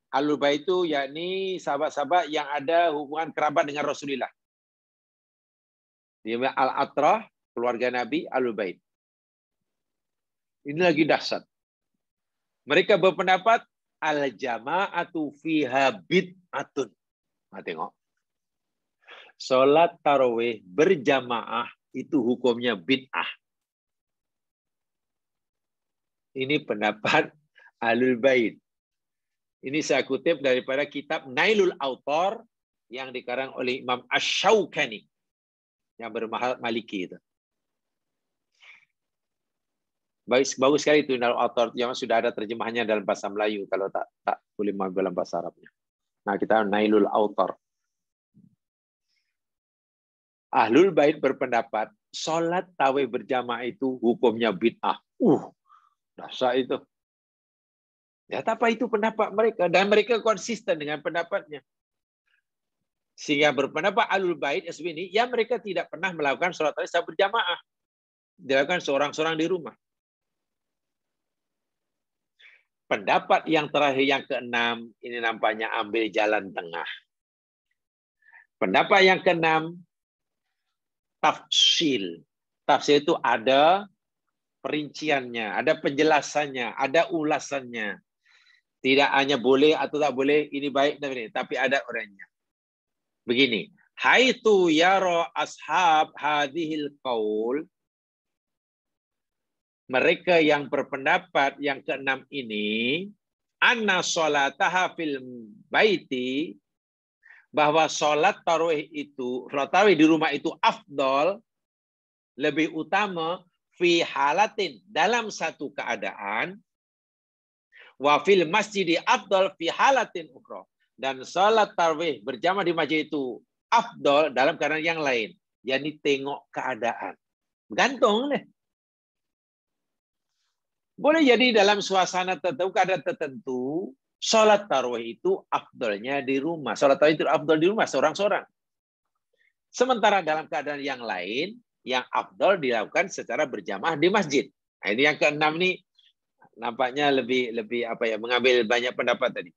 Ahlul Bait itu yakni sahabat-sahabat yang ada hubungan kerabat dengan Rasulullah. Dia Al-Atrah, keluarga Nabi, Ahlul Bait. Ini lagi dahsyat. Mereka berpendapat al-jama'atu fiha bid'atun. Nah, tengok. Salat tarawih berjamaah itu hukumnya bid'ah. Ini pendapat Ahlul Bait. Ini saya kutip daripada kitab Nailul Autar yang dikarang oleh Imam Asy-Syaukani yang bermazhab Maliki itu. Bagus sekali itu Nailul Autar yang sudah ada terjemahannya dalam bahasa Melayu, kalau tak boleh dalam bahasa Arabnya. Nah, kita Nailul Autar. Ahlul Bait berpendapat salat tarawih berjamaah itu hukumnya bid'ah. Dahsyat itu. Ya, apa itu pendapat mereka dan mereka konsisten dengan pendapatnya. Sehingga berpendapat Ahlul Bait ini, ya mereka tidak pernah melakukan salat tarawih secara berjamaah. Dilakukan seorang-seorang di rumah. Pendapat yang terakhir yang keenam ini nampaknya ambil jalan tengah. Pendapat yang keenam tafsil. Tafsil itu ada perinciannya, ada penjelasannya, ada ulasannya. Tidak hanya boleh atau tak boleh, ini baik dan ini, tapi ada orangnya. Begini, haitu yara ashab hadhil qaul, mereka yang berpendapat yang keenam ini, anna sholataha fil baiti, bahwa sholat tarawih itu, sholat tarawih di rumah itu afdol, lebih utama, fi halatin, dalam satu keadaan, wa fil masjidi afdol fi halatin ukhra, dan sholat tarawih berjamaah di masjid itu afdol dalam keadaan yang lain, yakni tengok keadaan. Gantung deh. Boleh jadi dalam suasana tertentu, keadaan tertentu, sholat tarawih itu afdolnya di rumah. Sholat tarawih itu afdol di rumah, seorang-seorang. Sementara dalam keadaan yang lain, yang afdol dilakukan secara berjamaah di masjid. Nah, ini yang keenam nih, nampaknya lebih mengambil banyak pendapat tadi.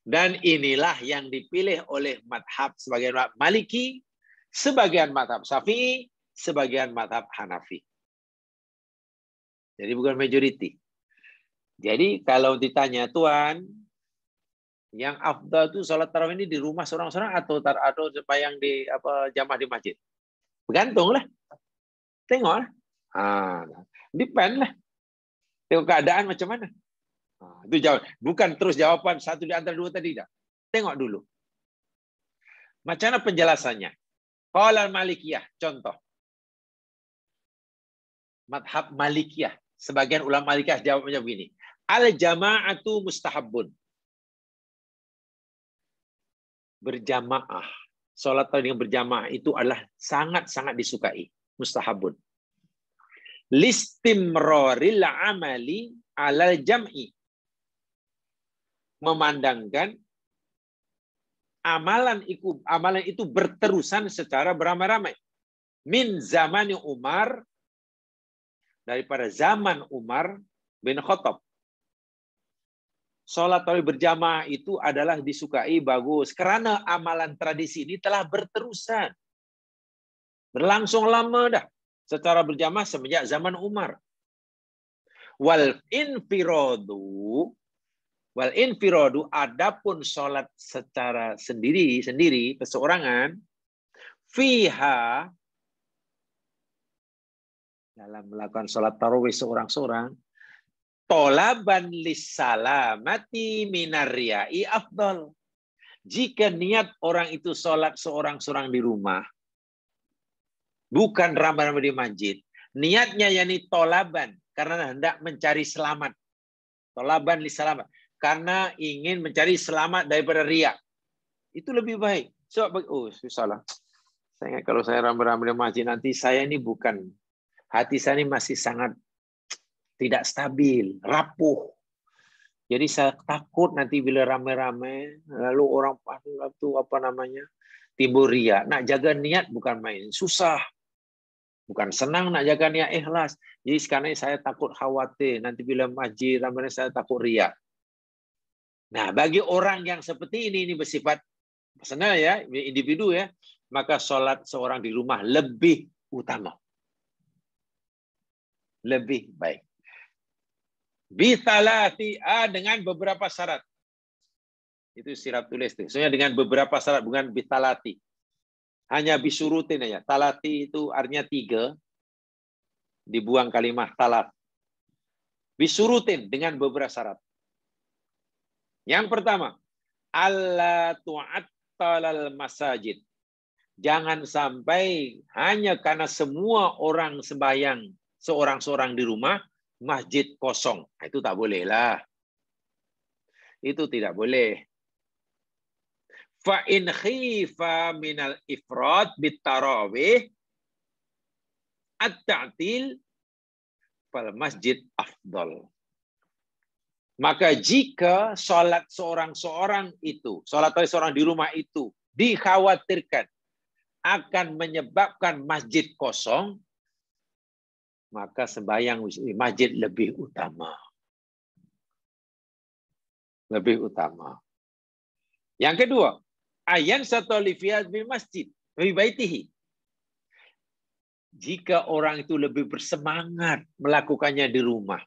Dan inilah yang dipilih oleh madhab sebagian madhab Maliki, sebagian madhab Syafi'i, sebagian madhab Hanafi. Jadi bukan majority. Jadi kalau ditanya Tuan, yang afdal itu sholat tarawih ini di rumah seorang-seorang atau yang di jamaah di masjid? Bergantung lah. Tengok lah. Depend lah. Tengok keadaan macam mana. Itu jawab. Bukan terus jawaban satu di antara dua tadi. Dah. Tengok dulu. Macam mana penjelasannya? Qala Malikiyah. Contoh. Madhab Malikiyah. Sebagian ulama Malikiyah jawabnya begini. Al-jama'atu mustahabun. Berjamaah. Sholat tarawih dengan berjamaah itu adalah sangat-sangat disukai. Mustahabun. Listimraril amali alal jam'i. Memandangkan amalan itu berterusan secara beramai-ramai. Min zamani Umar, daripada zaman Umar bin Khattab. Sholat tarawih berjamaah itu adalah disukai, bagus. Karena amalan tradisi ini telah berterusan. Berlangsung lama dah. Secara berjamaah semenjak zaman Umar. Wal infiradu, adapun sholat secara sendiri, perseorangan, fiha, dalam melakukan sholat tarawih seorang-seorang, tolaban lissalamati minarriai afdal. Jika niat orang itu sholat seorang-seorang di rumah, bukan ramai-ramai di masjid, niatnya yakni tolaban, karena hendak mencari selamat. Tolaban lissalamat, karena ingin mencari selamat daripada riak. Itu lebih baik. Sebab, salah. Saya ingat kalau saya ramai-ramai di masjid, nanti saya ini bukan, hati saya ini masih sangat tidak stabil, rapuh. Jadi saya takut nanti bila ramai-ramai, lalu orang itu timbul riak. Nak jaga niat bukan main, susah. Bukan senang nak jaga niat ikhlas. Jadi sekarang saya takut khawatir nanti bila masjid ramai saya takut riak. Nah, bagi orang yang seperti ini bersifat personal ya, individu ya, maka sholat seorang di rumah lebih utama. Lebih baik. Bitalati dengan beberapa syarat. Itu syarat tulis tuh. Soalnya dengan beberapa syarat, bukan bitalati. Hanya bisurutin aja. Talati itu artinya 3. Dibuang kalimat talat. Bisurutin dengan beberapa syarat. Yang pertama, alla tu'attalal masajid. Jangan sampai hanya karena semua orang sembahyang seorang-seorang di rumah, masjid kosong. Itu tak boleh lah. Itu tidak boleh. Fa in khifa minal ifrad bit tarawih at-ta'til fal masjid afdal. Maka jika sholat seorang-seorang itu, sholat seorang di rumah itu dikhawatirkan akan menyebabkan masjid kosong, maka sembahyang di masjid lebih utama. lebih utama. Yang kedua, ayan satoli fi masjid fi baitihi. Jika orang itu lebih bersemangat melakukannya di rumah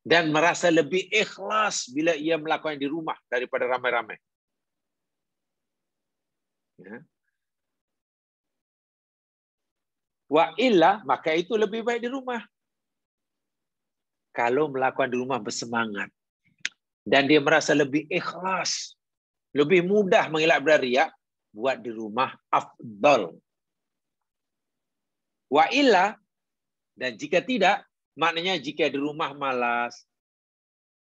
dan merasa lebih ikhlas bila ia melakukannya di rumah daripada ramai-ramai. Ya. Wa illa, maka itu lebih baik di rumah. Kalau melakukan di rumah bersemangat dan dia merasa lebih ikhlas, lebih mudah mengelak dari riya, buat di rumah afdal. Wa illa, dan jika tidak, maknanya jika di rumah malas,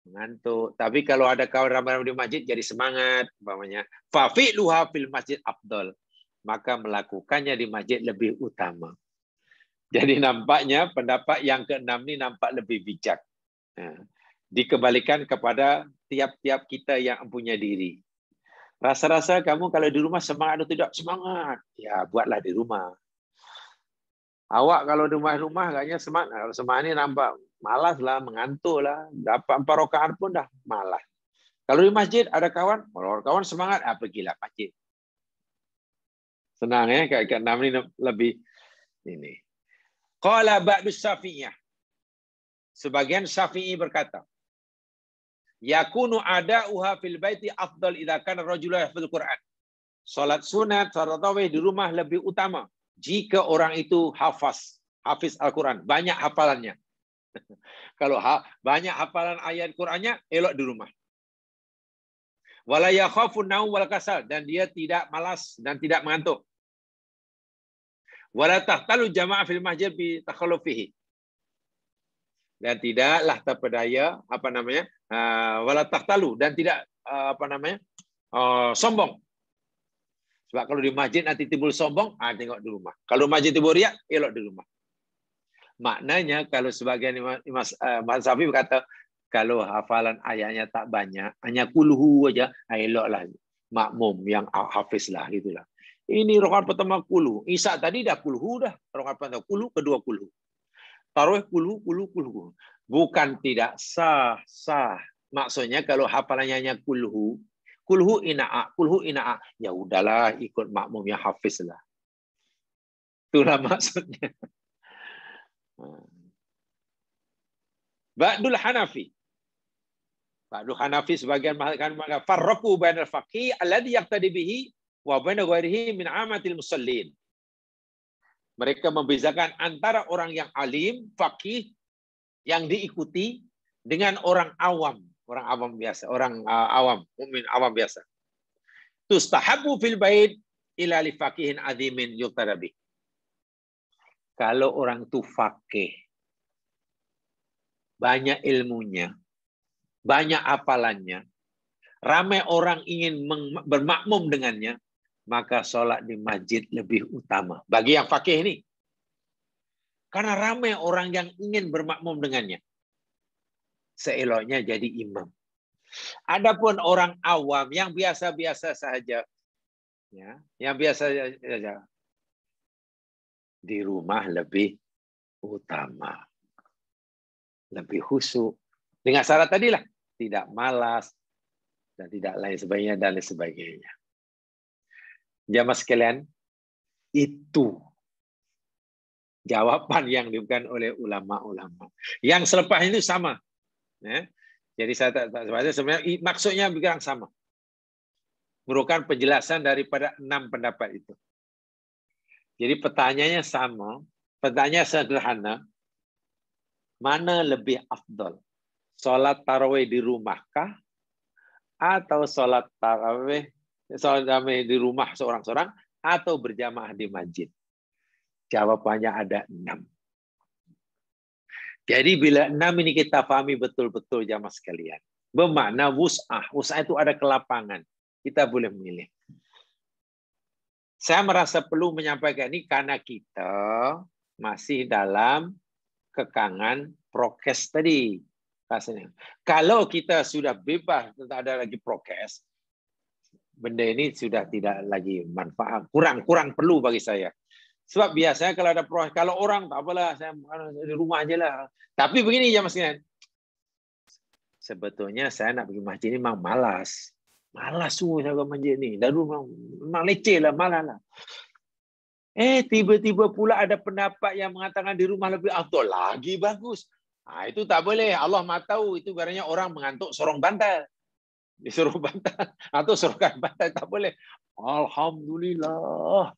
mengantuk. Tapi kalau ada kawan ramai-ramai di masjid jadi semangat, umpamanya. Fafi'luha fil masjid afdal. Maka melakukannya di masjid lebih utama. Jadi nampaknya pendapat yang keenam ini nampak lebih bijak. Dikembalikan kepada tiap-tiap kita yang punya diri. Rasa-rasa kamu kalau di rumah semangat atau tidak semangat, ya buatlah di rumah. Awak kalau di rumah agaknya semangat. Kalau semangat ini nampak malas lah, mengantuk lah. Dapat 4 rakaat pun dah malas. Kalau di masjid ada kawan, kalau kawan semangat, pergilah masjid. Senang ya, kayak keenam ini lebih ini. Qala ba'du Syafi'iyah. Sebagian Syafi'i berkata, yakunu ada'uha fil baiti afdal idza kana rajulun yahfazul Qur'an. Salat sunat, salat tarawih di rumah lebih utama jika orang itu hafiz Al-Qur'an, banyak hafalannya. Kalau banyak hafalan ayat Qur'annya, elok di rumah. Wala yakhafun naum wal kasal, dan dia tidak malas dan tidak mengantuk. Wala tahtalu jama'ah fil masjid bi takhallufihi. Dan tidaklah terpedaya wala tahtalu, dan tidak sombong. Sebab kalau di masjid nanti timbul sombong, tengok di rumah. Kalau masjid timbul riak, elok di rumah. Maknanya kalau sebagian Mas Syafi'i berkata, kalau hafalan ayatnya tak banyak, hanya kulhu aja, eloklah makmum yang hafiz lah gitulah. Ini rakaat pertama kulhu. Isya tadi dah kulhu dah. Rakaat pertama kulhu, kedua kulhu. Tarawih kulhu. Bukan tidak sah. Maksudnya kalau hafalannya hanya kulhu ina'a. Ya udahlah ikut makmum yang hafiz lah. Itulah maksudnya. Ba'dul Hanafi sebagian mengatakan farraqu bainal faqih alladhi yaqtadi bihi wa baina ghairihi min amatil musallin. Mereka membezakan antara orang yang alim, faqih yang diikuti dengan orang awam biasa, mukmin awam biasa. Tustahabu fil bait ila li faqihin azimin yuqtadabi. Kalau orang itu faqih, banyak ilmunya, banyak hafalannya, ramai orang ingin bermakmum dengannya, maka sholat di masjid lebih utama. Bagi yang faqih ini. Karena ramai orang yang ingin bermakmum dengannya. Seeloknya jadi imam. Adapun orang awam yang biasa-biasa saja, ya, yang biasa saja, di rumah lebih utama. Lebih khusyuk. Dengan syarat tadilah, tidak malas, dan tidak lain sebagainya. Jamaah sekalian, itu jawaban yang diberikan oleh ulama-ulama. Yang selepas itu sama. Ya. Jadi saya tak sebenarnya maksudnya bilang sama. Merupakan penjelasan daripada 6 pendapat itu. Jadi pertanyaannya sama. Pertanyaan sederhana. Mana lebih afdal? Salat tarawih di rumahkah? Atau salat tarawih di rumah seorang-seorang? Atau berjamaah di masjid? Jawabannya ada 6. Jadi bila 6 ini kita pahami betul-betul jamaah sekalian. Bermakna wus'ah. Wus'ah itu ada kelapangan. Kita boleh memilih. Saya merasa perlu menyampaikan ini karena kita masih dalam kekangan prokes tadi. Kalau kita sudah bebas, tidak ada lagi prokes, benda ini sudah tidak lagi manfaat. Kurang perlu bagi saya. Sebab biasanya kalau ada prokes, kalau orang tak apalah, saya di rumah aja lah. Tapi begini ya Mas Kian, Sebetulnya saya nak pergi masjid ni memang malas. Malas semua saya ke masjid ni. Dulu memang leceh lah, malas lah. Tiba-tiba pula ada pendapat yang mengatakan di rumah lebih afdal. Lagi bagus. Itu tak boleh. Allah Maha tahu. Itu barangnya orang mengantuk sorong bantal. Disuruh bantal. Atau sorongkan bantal. Tak boleh. Alhamdulillah.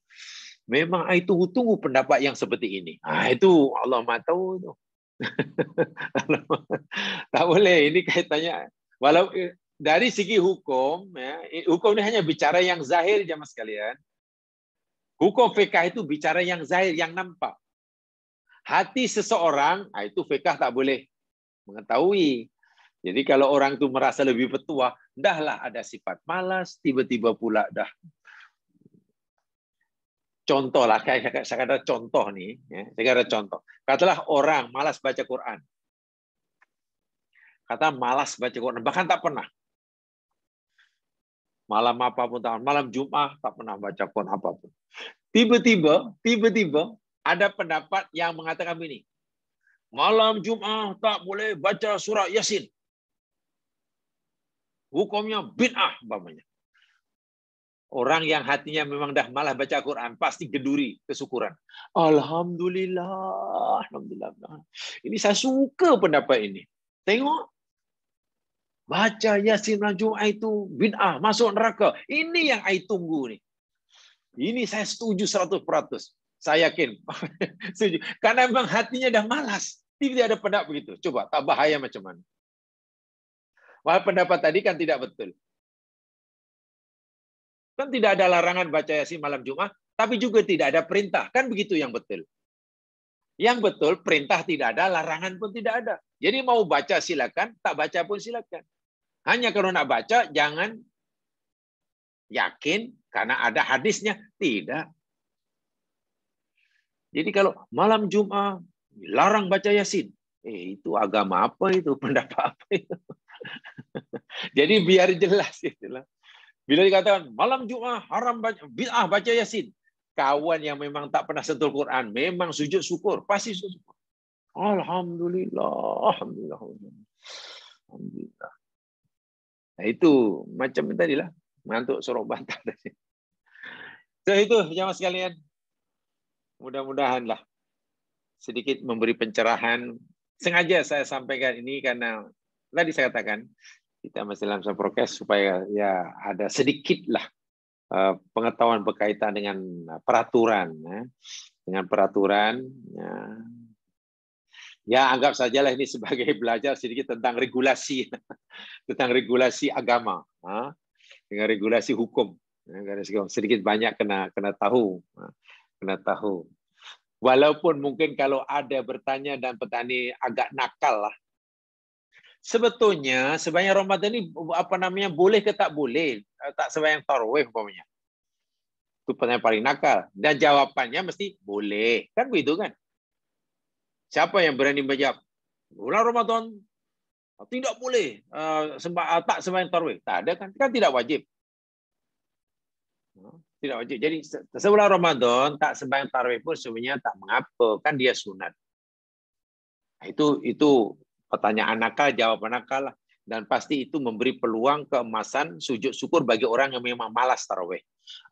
Memang itu tunggu pendapat yang seperti ini. Itu Allah Maha tahu. Tak boleh. Ini kaitannya. Walau dari segi hukum, ya, hukum ini hanya bicara yang zahir, jemaah sekalian. Hukum fiqh itu bicara yang zahir, yang nampak. Hati seseorang, itu fiqh tak boleh mengetahui. Jadi kalau orang itu merasa lebih petua, dahlah ada sifat malas, tiba-tiba pula dah. Contoh lah, saya kata contoh nih. Ya, saya kata contoh. Katalah orang malas baca Quran. Kata malas baca Quran, bahkan tak pernah. Malam apapun, malam Jumat tak pernah baca Quran apapun. Tiba-tiba ada pendapat yang mengatakan begini. Malam Jumat tak boleh baca surah Yasin. Hukumnya bid'ah umpamanya. Orang yang hatinya memang dah malah baca Quran pasti geduri kesyukuran. Alhamdulillah, alhamdulillah. Ini saya suka pendapat ini. Tengok. Baca Yasin malam Jumat itu bid'ah, masuk neraka. Ini yang I tunggu nih. Ini saya setuju 100%. Saya yakin. Setuju. Karena memang hatinya dah malas. Tidak ada pendapat begitu. Coba, tak bahaya macam mana. Wah, pendapat tadi kan tidak betul. Kan tidak ada larangan baca Yasin malam Jumat, tapi juga tidak ada perintah. Kan begitu yang betul. Yang betul, perintah tidak ada, larangan pun tidak ada. Jadi mau baca silakan, tak baca pun silakan. Hanya kalau nak baca, jangan yakin karena ada hadisnya. Tidak. Jadi kalau malam Jumat larang baca Yasin, itu agama apa itu? Pendapat apa itu? Jadi biar jelas itulah. Bila dikatakan malam Jumat haram bid'ah baca Yasin, kawan yang memang tak pernah sentuh Quran, memang sujud syukur, pasti sujud syukur. Alhamdulillah, alhamdulillah. Alhamdulillah. Nah, itu macam tadilah, ngantuk sorok bantal tadi. So, itu jemaah sekalian. Mudah-mudahanlah sedikit memberi pencerahan. Sengaja saya sampaikan ini karena tadi saya katakan kita masih dalam prokes supaya ya ada sedikitlah pengetahuan berkaitan dengan peraturan, ya. Dengan peraturan. Ya anggap sajalah ini sebagai belajar sedikit tentang regulasi, tentang regulasi agama, dengan regulasi hukum. Sedikit banyak kena tahu. Walaupun mungkin kalau ada bertanya dan petani agak nakal lah. Sebetulnya sembahyang Ramadan ini boleh ke tak boleh? Tak sembahyang tarawih umpamanya. Itu pertanyaan paling nakal. Dan jawabannya mesti boleh. Kan begitu kan? Siapa yang berani menjawab? Bulan Ramadan tidak boleh tak sembahyang tarawih. Tak ada kan? Kan tidak wajib. Tidak wajib. Jadi sebulan Ramadan tak sembahyang tarawih pun sebenarnya tak mengapa, kan dia sunat. Itu pertanyaan nakal, jawaban nakal lah. Dan pasti itu memberi peluang keemasan sujud syukur bagi orang yang memang malas tarawih.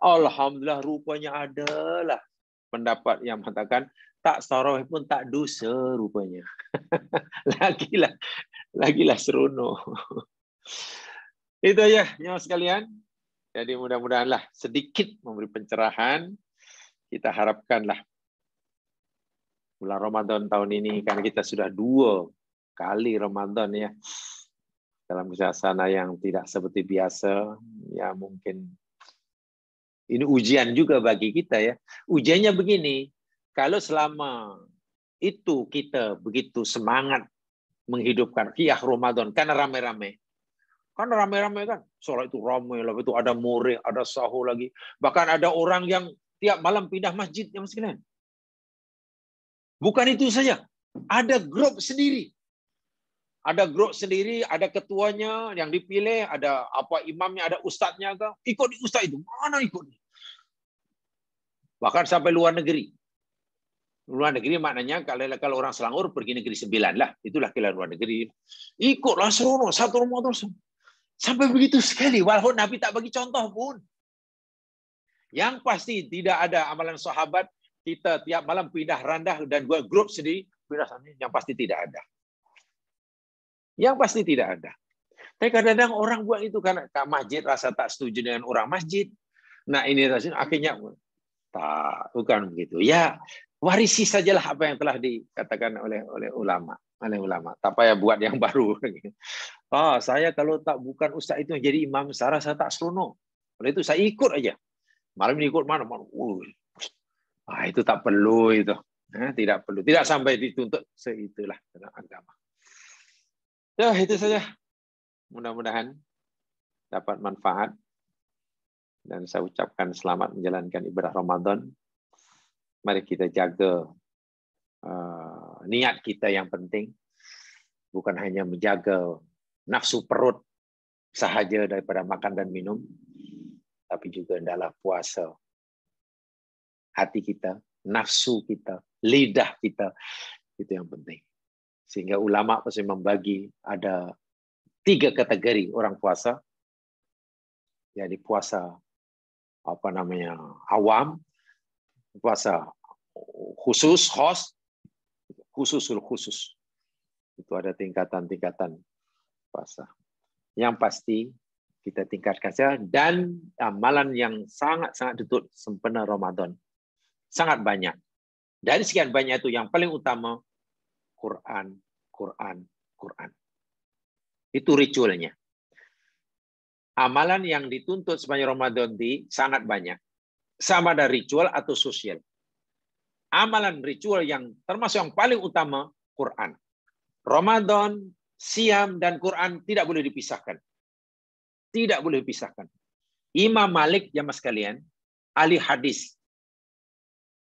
Alhamdulillah rupanya adalah pendapat yang mengatakan tak tarawih pun tak dosa rupanya. Lagilah seronok. Itu aja ya sekalian. Jadi mudah-mudahanlah sedikit memberi pencerahan. Kita harapkanlah bulan Ramadan tahun ini, karena kita sudah 2 kali Ramadan ya, dalam suasana yang tidak seperti biasa, ya mungkin ini ujian juga bagi kita ya. Ujiannya begini, kalau selama itu kita begitu semangat menghidupkan qiyah Ramadan, karena rame-rame. Kan rame-rame kan, sholat itu ramai, lalu itu ada murid, ada sahur lagi. Bahkan ada orang yang tiap malam pindah masjid yang sekalian. Bukan itu saja, ada grup sendiri. Ada grup sendiri, ada ketuanya yang dipilih, ada apa imamnya, ada ustadznya kan. Ikut di ustadz itu, mana ikut? Bahkan sampai luar negeri. Luar negeri maknanya kalau orang Selangor pergi negeri 9 lah. Itulah kira luar negeri. Ikutlah seronok satu Ramadan. Sampai begitu sekali. Walaupun Nabi tak bagi contoh pun. Yang pasti tidak ada amalan sahabat kita tiap malam pindah randah dan buat grup sendiri. Pindah sana. Yang pasti tidak ada. Yang pasti tidak ada. Tapi kadang-kadang orang buat itu karena masjid rasa tak setuju dengan orang masjid. Nah ini akhirnya tak, bukan begitu. Ya, warisi sajalah apa yang telah dikatakan oleh ulama. Tak payah buat yang baru. Saya kalau tak bukan ustaz itu yang jadi imam, saya tak seronok. Oleh itu saya ikut aja. Malam ini ikut mana? Itu tak perlu itu. Tidak perlu. Tidak sampai dituntut seitulah dalam agama. Ya, itu saja. Mudah-mudahan dapat manfaat. Dan saya ucapkan selamat menjalankan ibadah Ramadan. Mari kita jaga niat kita yang penting. Bukan hanya menjaga nafsu perut sahaja daripada makan dan minum. Tapi juga adalah puasa hati kita, nafsu kita, lidah kita. Itu yang penting. Sehingga ulama pasti membagi ada 3 kategori orang puasa. Jadi puasa awam, puasa khusus, khususul khusus. Itu ada tingkatan-tingkatan puasa. Yang pasti kita tingkatkan saja, dan amalan yang sangat-sangat tutut sempena Ramadan. Sangat banyak. Dari sekian banyak itu yang paling utama Quran. Itu ritualnya. Amalan yang dituntut sepanjang Ramadan sangat banyak. Sama ada ritual atau sosial. Amalan ritual yang termasuk yang paling utama, Quran. Ramadan, siam, dan Quran tidak boleh dipisahkan. Tidak boleh dipisahkan. Imam Malik, jamaah sekalian, ahli hadis.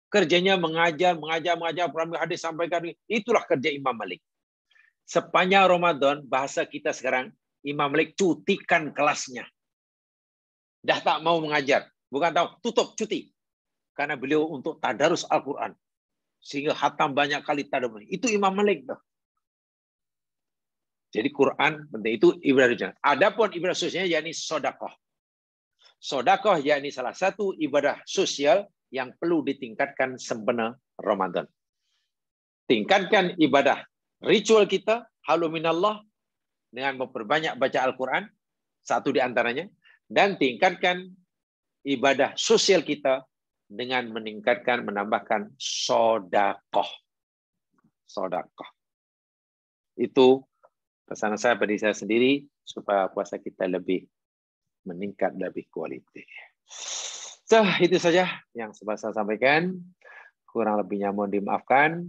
Kerjanya mengajar hadis sampai kali. Itulah kerja Imam Malik. Sepanjang Ramadan, bahasa kita sekarang, Imam Malik cutikan kelasnya. Dah tak mau mengajar. Bukan tahu, tutup, cuti. Karena beliau untuk tadarus Al-Quran. Sehingga khatam banyak kali tadarus. Itu Imam Malik. Jadi Quran, itu ibadah ritual. Adapun ibadah sosialnya, yakni sedekah. Sedekah yakni salah satu ibadah sosial yang perlu ditingkatkan sempena Ramadan. Tingkatkan ibadah ritual kita, halu minallah, dengan memperbanyak baca Al-Quran, satu di antaranya, dan tingkatkan ibadah sosial kita dengan menambahkan sedekah. Sedekah. Itu pesanan saya pada saya sendiri, supaya puasa kita lebih meningkat, lebih kualiti. Itu saja yang saya sampaikan. Kurang lebihnya mohon dimaafkan.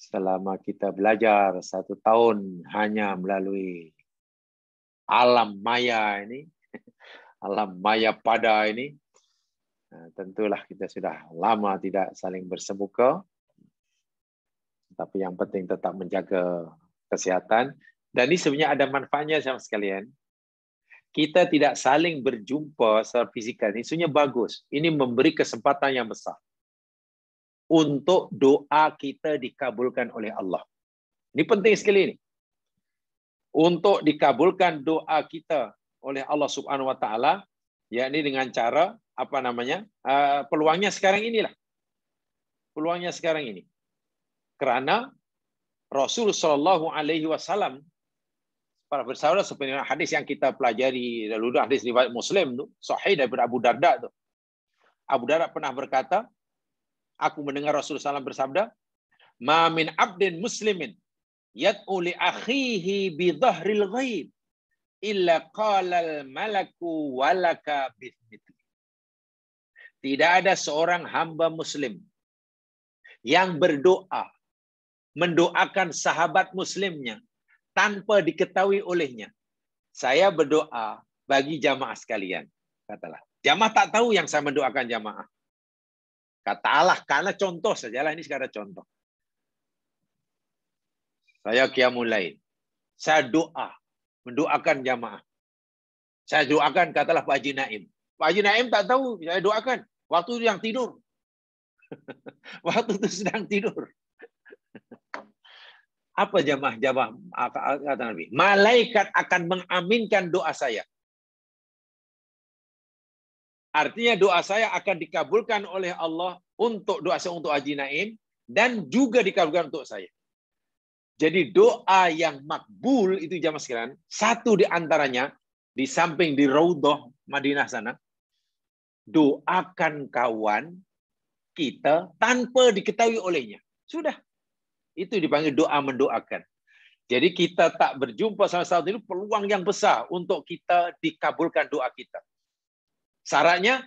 Selama kita belajar 1 tahun hanya melalui alam maya ini, alam maya pada ini, tentulah kita sudah lama tidak saling bersemuka. Tapi yang penting tetap menjaga kesehatan. Dan ini sebenarnya ada manfaatnya sama sekalian. Kita tidak saling berjumpa secara fizikal. Ini sebenarnya bagus. Ini memberi kesempatan yang besar untuk doa kita dikabulkan oleh Allah. Ini penting sekali ini. Untuk dikabulkan doa kita oleh Allah Subhanahu wa taala, yakni dengan cara peluangnya sekarang inilah. Peluangnya sekarang ini. Karena Rasul sallallahu alaihi wasallam, para bersaudara, seperti hadis yang kita pelajari dulu, hadis riwayat Muslim tu, sahih daripada Abu Darda tu. Abu Darda pernah berkata, aku mendengar Rasulullah SAW bersabda, "Ma min abdin muslimin yad'u li akhihi bi dhahril ghaib illa qala al malaku walaka bithmithli." Tidak ada seorang hamba muslim yang berdoa, mendoakan sahabat muslimnya tanpa diketahui olehnya. Saya berdoa bagi jamaah sekalian, katalah. Jamaah tak tahu yang saya mendoakan jamaah. Katalah, karena contoh sajalah, ini sekarang contoh. Saya qiyamul lail. Saya doa, mendoakan jamaah. Saya doakan, katalah Pak Haji Naim. Pak Haji Naim tak tahu, saya doakan. Waktu yang tidur. Waktu itu sedang tidur. Apa jamaah kata Nabi? Malaikat akan mengaminkan doa saya. Artinya doa saya akan dikabulkan oleh Allah untuk doa saya untuk Haji Naim dan juga dikabulkan untuk saya. Jadi doa yang makbul itu jamaah sekalian, satu di antaranya di samping di Raudhah Madinah sana, doakan kawan kita tanpa diketahui olehnya. Sudah. Itu dipanggil doa mendoakan. Jadi kita tak berjumpa sama saat itu peluang yang besar untuk kita dikabulkan doa kita. Syaratnya,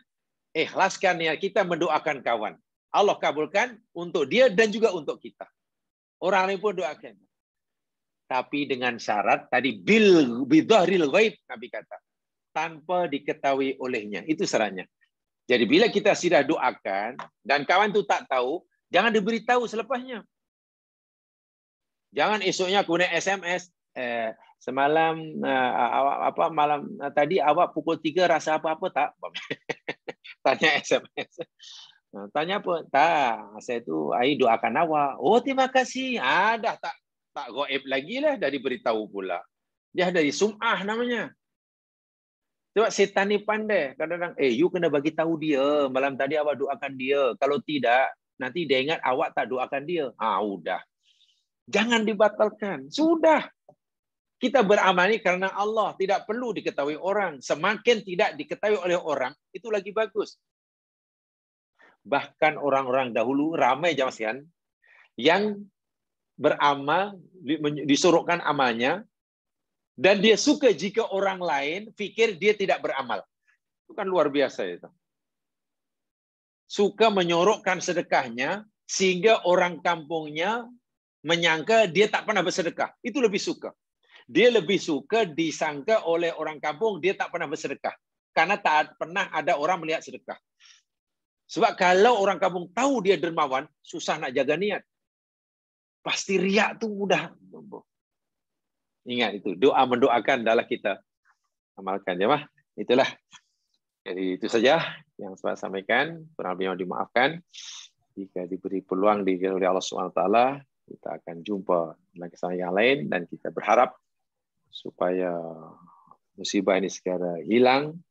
ikhlaskan niat kita mendoakan kawan. Allah kabulkan untuk dia dan juga untuk kita. Orang lain pun doakan. Tapi dengan syarat tadi bidhahril ghaib Nabi kata. Tanpa diketahui olehnya. Itu syaratnya. Jadi bila kita sudah doakan dan kawan itu tak tahu, jangan diberitahu selepasnya. Jangan esoknya kemudian SMS, semalam malam tadi awak pukul 3 rasa apa-apa tak? Tanya SMS. Tanya apa? Tak, saya itu doakan awak. Oh, terima kasih. Dah tak gaib lagi lah, dah diberitahu pula. Dia dari sum'ah namanya. Sebab setan ni pandai. Kadang-kadang, you kena bagi tahu dia. Malam tadi awak doakan dia. Kalau tidak, nanti dia ingat awak tak doakan dia. Udah. Jangan dibatalkan. Sudah. Kita beramal ini karena Allah. Tidak perlu diketahui orang. Semakin tidak diketahui oleh orang, itu lagi bagus. Bahkan orang-orang dahulu, ramai jamaah sekalian, yang beramal, disuruhkan amalnya, dan dia suka jika orang lain fikir dia tidak beramal. Itu kan luar biasa itu. Suka menyorokkan sedekahnya, sehingga orang kampungnya menyangka dia tak pernah bersedekah. Itu lebih suka. Dia lebih suka disangka oleh orang kampung dia tak pernah bersedekah. Karena tak pernah ada orang melihat sedekah. Sebab kalau orang kampung tahu dia dermawan, susah nak jaga niat. Pasti riak tu mudah. Ingat itu, doa mendoakan adalah kita amalkan. Ya, Mah? Itulah. Jadi itu saja yang saya sampaikan. Kurang lebih yang dimaafkan. Jika diberi peluang oleh Allah SWT, kita akan jumpa dalam kesempatan yang lain dan kita berharap supaya musibah ini segera hilang,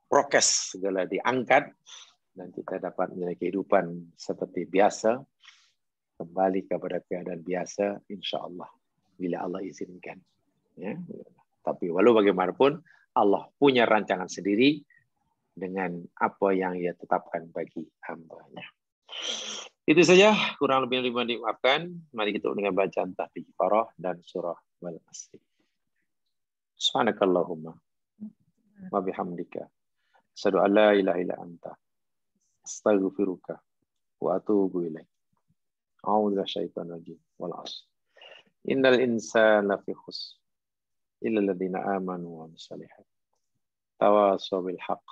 prokes segala diangkat dan kita dapat menjalani kehidupan seperti biasa, kembali kepada keadaan biasa insya-Allah bila Allah izinkan. Ya. Tapi walau bagaimanapun Allah punya rancangan sendiri dengan apa yang Ia tetapkan bagi hamba-Nya. Itu saja, kurang lebih yang dimaafkan. Mari kita dengan bacaan tahfidz kifarah dan surah wal asr. Subhanakallahumma wa bihamdika asyhadu an la ilaha illa anta astaghfiruka wa atubu ilaik. A'udzu minasyaitonir rajim. Wal 'ashr. Innal insana lafi khusr illa alladziina aamanu wa 'amilus shalihaat. Tawashaw bil haqq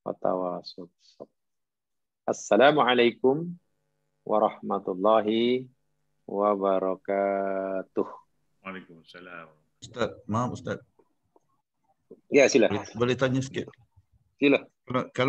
wa tawashaw bis sabr. Assalamualaikum warahmatullahi wabarakatuh. Waalaikumsalam. Ustaz, maaf Ustaz. Ya, sila. Boleh tanya sikit? Sila. Kalau